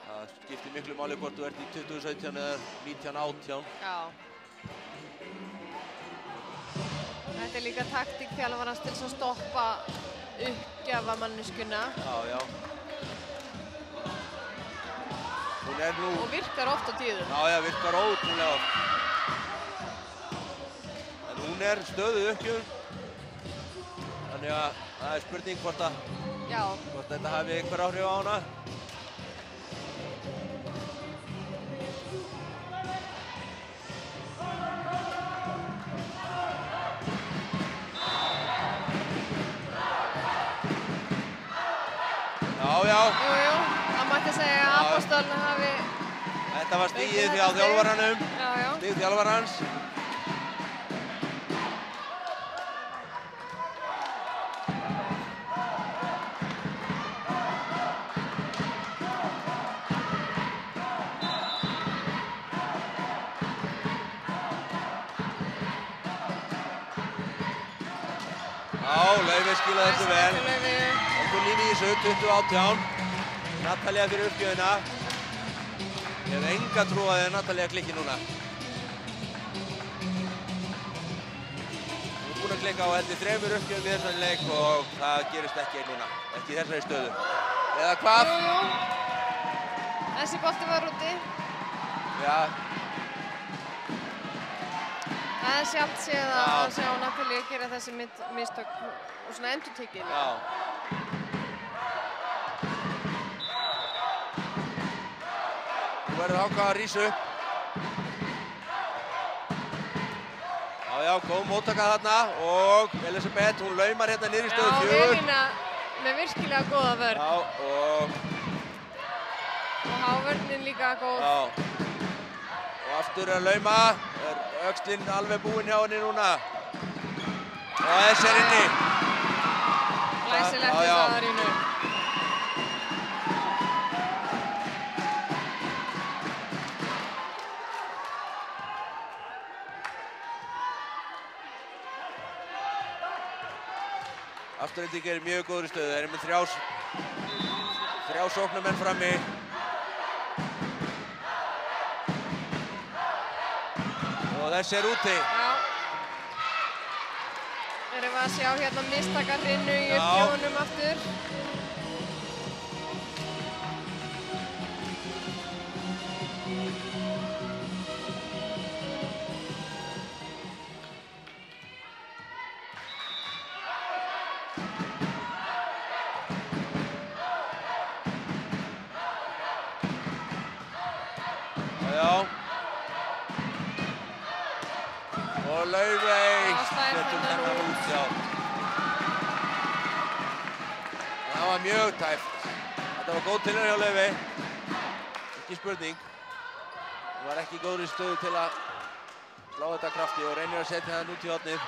A: Það skiptir miklu máli hvort þú ert í 2017 eða 1918.
B: Já. Þetta er líka taktík þjálfarans til að stoppa uppgjafa manneskuna.
A: Já. Hún er nú...
B: Og virkar oft á tíðum.
A: Já, virkar ótrúlega oft. En hún er stöðuð uppgjöf. Þannig að það er spurning hvort þetta hafi einhver áhrif á hana. Já.
B: Jú, það mætti segja að Apostol hafi...
A: Þetta var stigið hjá þjálfaranum.
B: Já.
A: Stig þjálfarans. Já, Laufey skilaði þessu vel.
B: Laufey.
A: Heldur lífi í þessu, 20-18. Natalía fyrir uppgjöfina. Ég hef enga trú að Natalía klikki núna. Hún er búin að klikka á heldur 3 uppgjöfum í þessari leik og það gerist ekki núna. Ekki í þessari stöðu. Eða hvað?
B: Jú. Þessi bolti var úti.
A: Já.
B: Það er sjálft séð að sjá Natalíu gera þessi mistök og svona endurtekið.
A: Já. Nú verður HK að rísa upp. Já, góð móttaka þarna og Elisabeth, hún laumar hérna niður í stöðu 4.
B: Já, Elína með virkilega góða vörn.
A: Já, og
B: hávörnin líka góð.
A: Já. Og aftur að lauma. Öxlinn alveg búinn hjá henni núna. Og þessi er inni.
B: Glæsilegt í Savarínu.
A: Afturhending er í mjög góðri stöðu. Þeir eru með þrjá sóknarmenn frammi. Og þessi er úti.
B: Já. Erum við að sjá hérna mistakarrinu í uppgjöfunum aftur.
A: Og Laufey setur þennan út, já. Það var mjög tæft. Þetta var góð tilraun hjá Laufey. Ekki spurning. Hún var ekki í góðri stöðu til að slá þetta krafti og reynir að setja það út í hornið.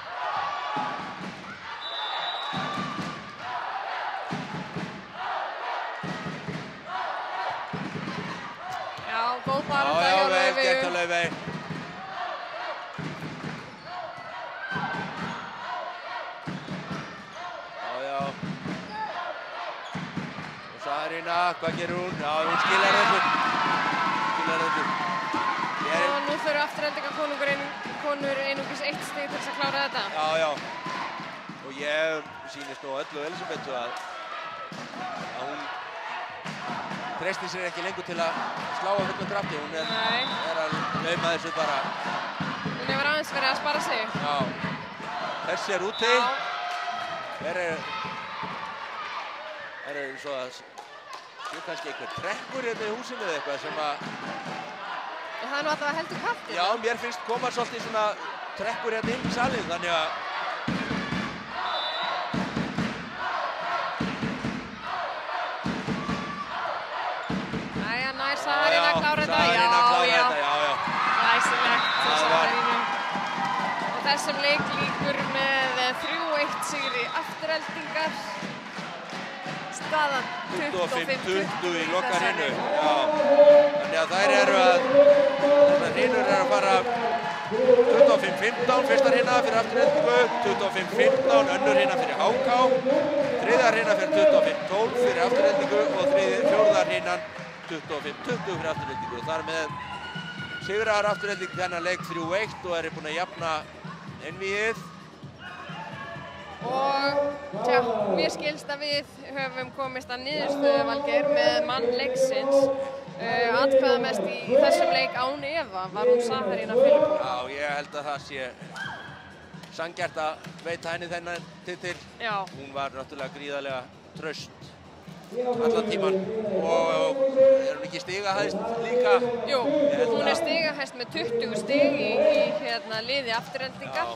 B: Já, góð barátta hjá Laufey.
A: Vel gert hjá Laufey. Hvað gerir hún? Já, hún skilar þessu.
B: Og nú þurfa afturhendingarkonur einungis 1 stig til þess að klára þetta.
A: Já. Og ég sýnist nú öllu Elisabetu að hún treystir sér ekki lengur til að slá á fullum krafti. Hún er að lauma þessu bara.
B: Hún hefur aðeins verið að spara sig.
A: Já. Þessi er úti. Er svo að kannski einhver trekkur hérna í húsinu eða eitthvað sem að...
B: Það er nú alltaf heldur kalt.
A: Já, mér finnst koma svolítið svona trekkur hérna inn í salinn, þannig að...
B: Jæja, nær Savarín að klára þetta. Já. Glæsilegt til Savarínu. Og þessum leik lýkur með 3-1 sigri Aftureldingar. Staðan
A: 25-20 í lokarhinu. Já. Þannig að þær eru að fara 25-15, fyrsta hrinna fyrir Aftureldingu, 25-15, önnur hrinna fyrir HK, þriðja hrinna fyrir 25-12 fyrir Aftureldingu og fjórða hrinnan 25-20 fyrir Aftureldingu. Þar með sigrar Afturelding þennan leik 3-1 og eru búin að jafna einvígið.
B: Og mér skilst að við höfum komist að niðurstöðu, Valgeir, með mann leiksins. Atkvæðamest í þessum leik án efa var hún Savarína Filipov.
A: Já, ég held að það sé sanngjarnt að veita henni þennan titil.
B: Já.
A: Hún var náttúrulega gríðarlega traust allan tíman og er hún ekki stigahæst líka?
B: Jú, hún er stigahæst með 20 stig í liði Aftureldingar.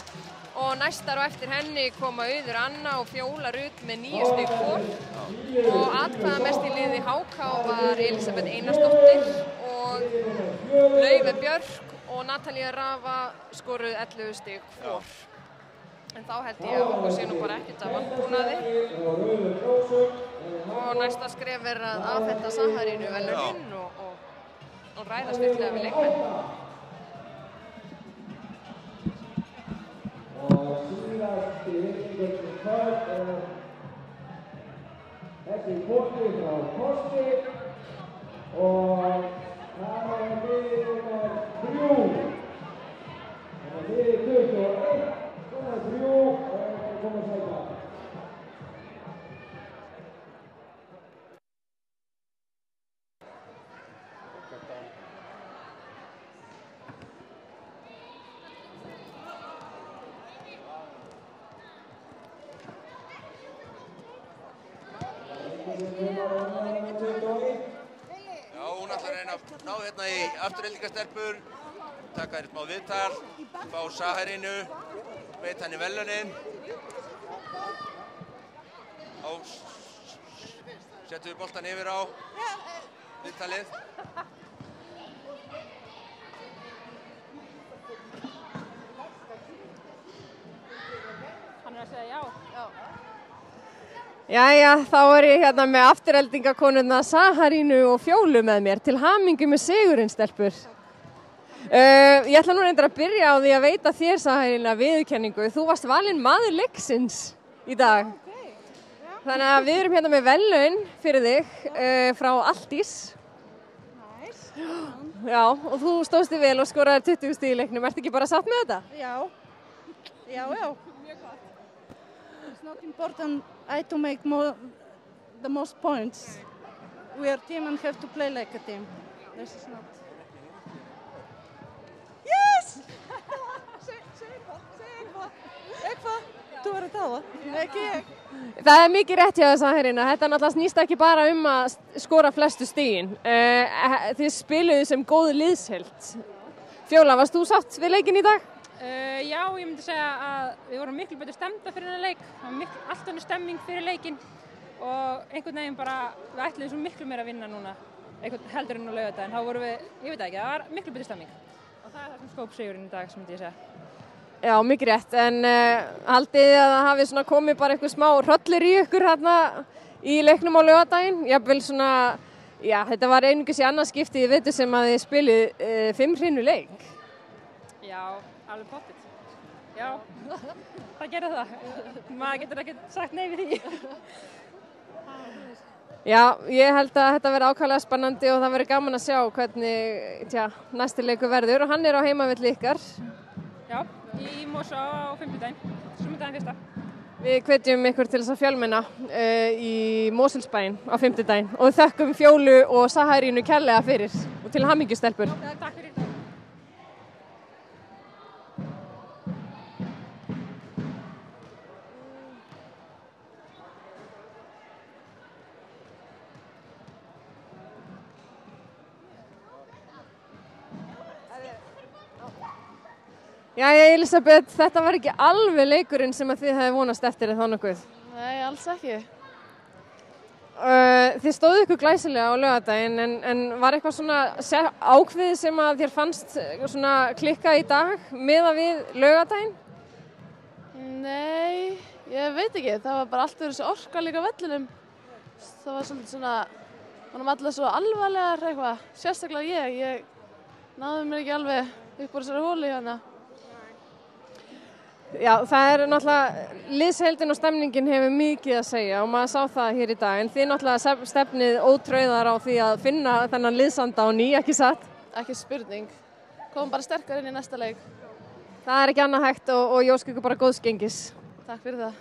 B: Og næstar og eftir henni koma Auður Anna og Fjóla Rut með 9 stig hvor. Og atkvæðamest í liði HK var Elisabeth Einarsdóttir og Laufey Björk og Natalía Rafa skoruð 11 stig hvor. En þá held ég að okkur sé nú bara ekkert af vanbúnaði. Og næsta skref er að afhenda Savarínu verðlaunin og ræða stuttlega við leikmenn.
C: Og síðast í Þessi korti frá Kosti og það liðið nummer 3. Það liðið 21, nummer 3 og koma að sæta.
A: Já, hún ætlar að reyna að ná hérna í afturheldingastelpur, taka þér smá viðtal, fá Saharinu, veit henni verðlaunin. Settum við boltan yfir á viðtalið.
B: Hann að segja já.
D: Jæja, þá ég hérna með afturheldingakonurna Saharínu og Fjólu með mér. Til hamingju með sigurinn, stelpur. Ég ætla nú reyndar að byrja á því að veita þér, Saharína, viðurkenningu. Þú varst valinn maður leiksins í dag. Þannig að við erum hérna með verðlaun fyrir þig frá Aldís. Já, og þú stóðst þig vel og skoraðir 20 stig í leiknum. Ertu ekki bara sátt með þetta?
E: Já. It's not important to make the most points. We are a team and have to play like a team. This is not. Yes! Segir hvað? Þú verður að tala. Ekki ég.
D: Það mikið rétt hjá þess að herina. Þetta náttúrulega snýst ekki bara að skora flestu stigin. Þið spiluðu sem góð liðsheild. Fjóla, varst þú sátt við leikinn í dag?
B: Já, ég myndi segja að við vorum miklu betur stemda fyrir þennan leik. Það var allt önnur stemming fyrir leikinn og einhvern veginn bara, við ætluðum svo miklu meira að vinna núna heldur en á laugardaginn. Þá vorum við, ég veit ekki, það var miklu betur stemming og það það sem skóp sigurinn í dag, sem myndi ég segja.
D: Já, mikið rétt, en haldið þið að það hafi svona komið bara eitthvað smá hrollur í ykkur hérna í leiknum á laugardaginn? Jafnvel svona, já, þetta var einungis í annað skipti í vitu sem að þið spilið 5 hreinu leik.
B: Já, alveg pottitt. Já, það gerir það. Maður getur ekki sagt nei við því.
D: Já, ég held að þetta verði ákaflega spennandi og það verði gaman að sjá hvernig næsti leikur verður og hann er á heimavelli ykkar.
B: Já, í Mosó á 5. daginn, sunnudaginn 1.
D: Við hvetjum ykkur til þess að fjölmenna í Mosfellsbæinn á 5. daginn og þökkum Fjólu og Saharínu kærlega fyrir og til hamingju, stelpur.
B: Takk fyrir þetta.
D: Jæja, Elisabeth, þetta var ekki alveg leikurinn sem að þið hefði vonast eftir þá nokkuð.
B: Nei, alls ekki.
D: Þið stóðu ykkur glæsilega á laugardaginn en var eitthvað svona ákveðið sem að þér fannst svona klikka í dag miðað við laugardaginn?
F: Nei, ég veit ekki. Það var bara allt verið þessi orka líka á vellinum. Það var svolítið svona, manum allir svo alvarlegar eitthvað. Sérstaklega ég náði mér ekki alveg upp úr þessari hólu hérna.
D: Já, það er náttúrulega, liðsheildin og stemningin hefur mikið að segja og maður sá það hér í dag, en þið náttúrulega stefnið ótrauðar á því að finna þennan liðsanda á ný, ekki satt?
F: Ekki spurning. Komum bara sterkar inn í næsta leik.
D: Það er ekki annað hægt og ég óska ykkur bara góðs gengis.
F: Takk fyrir það.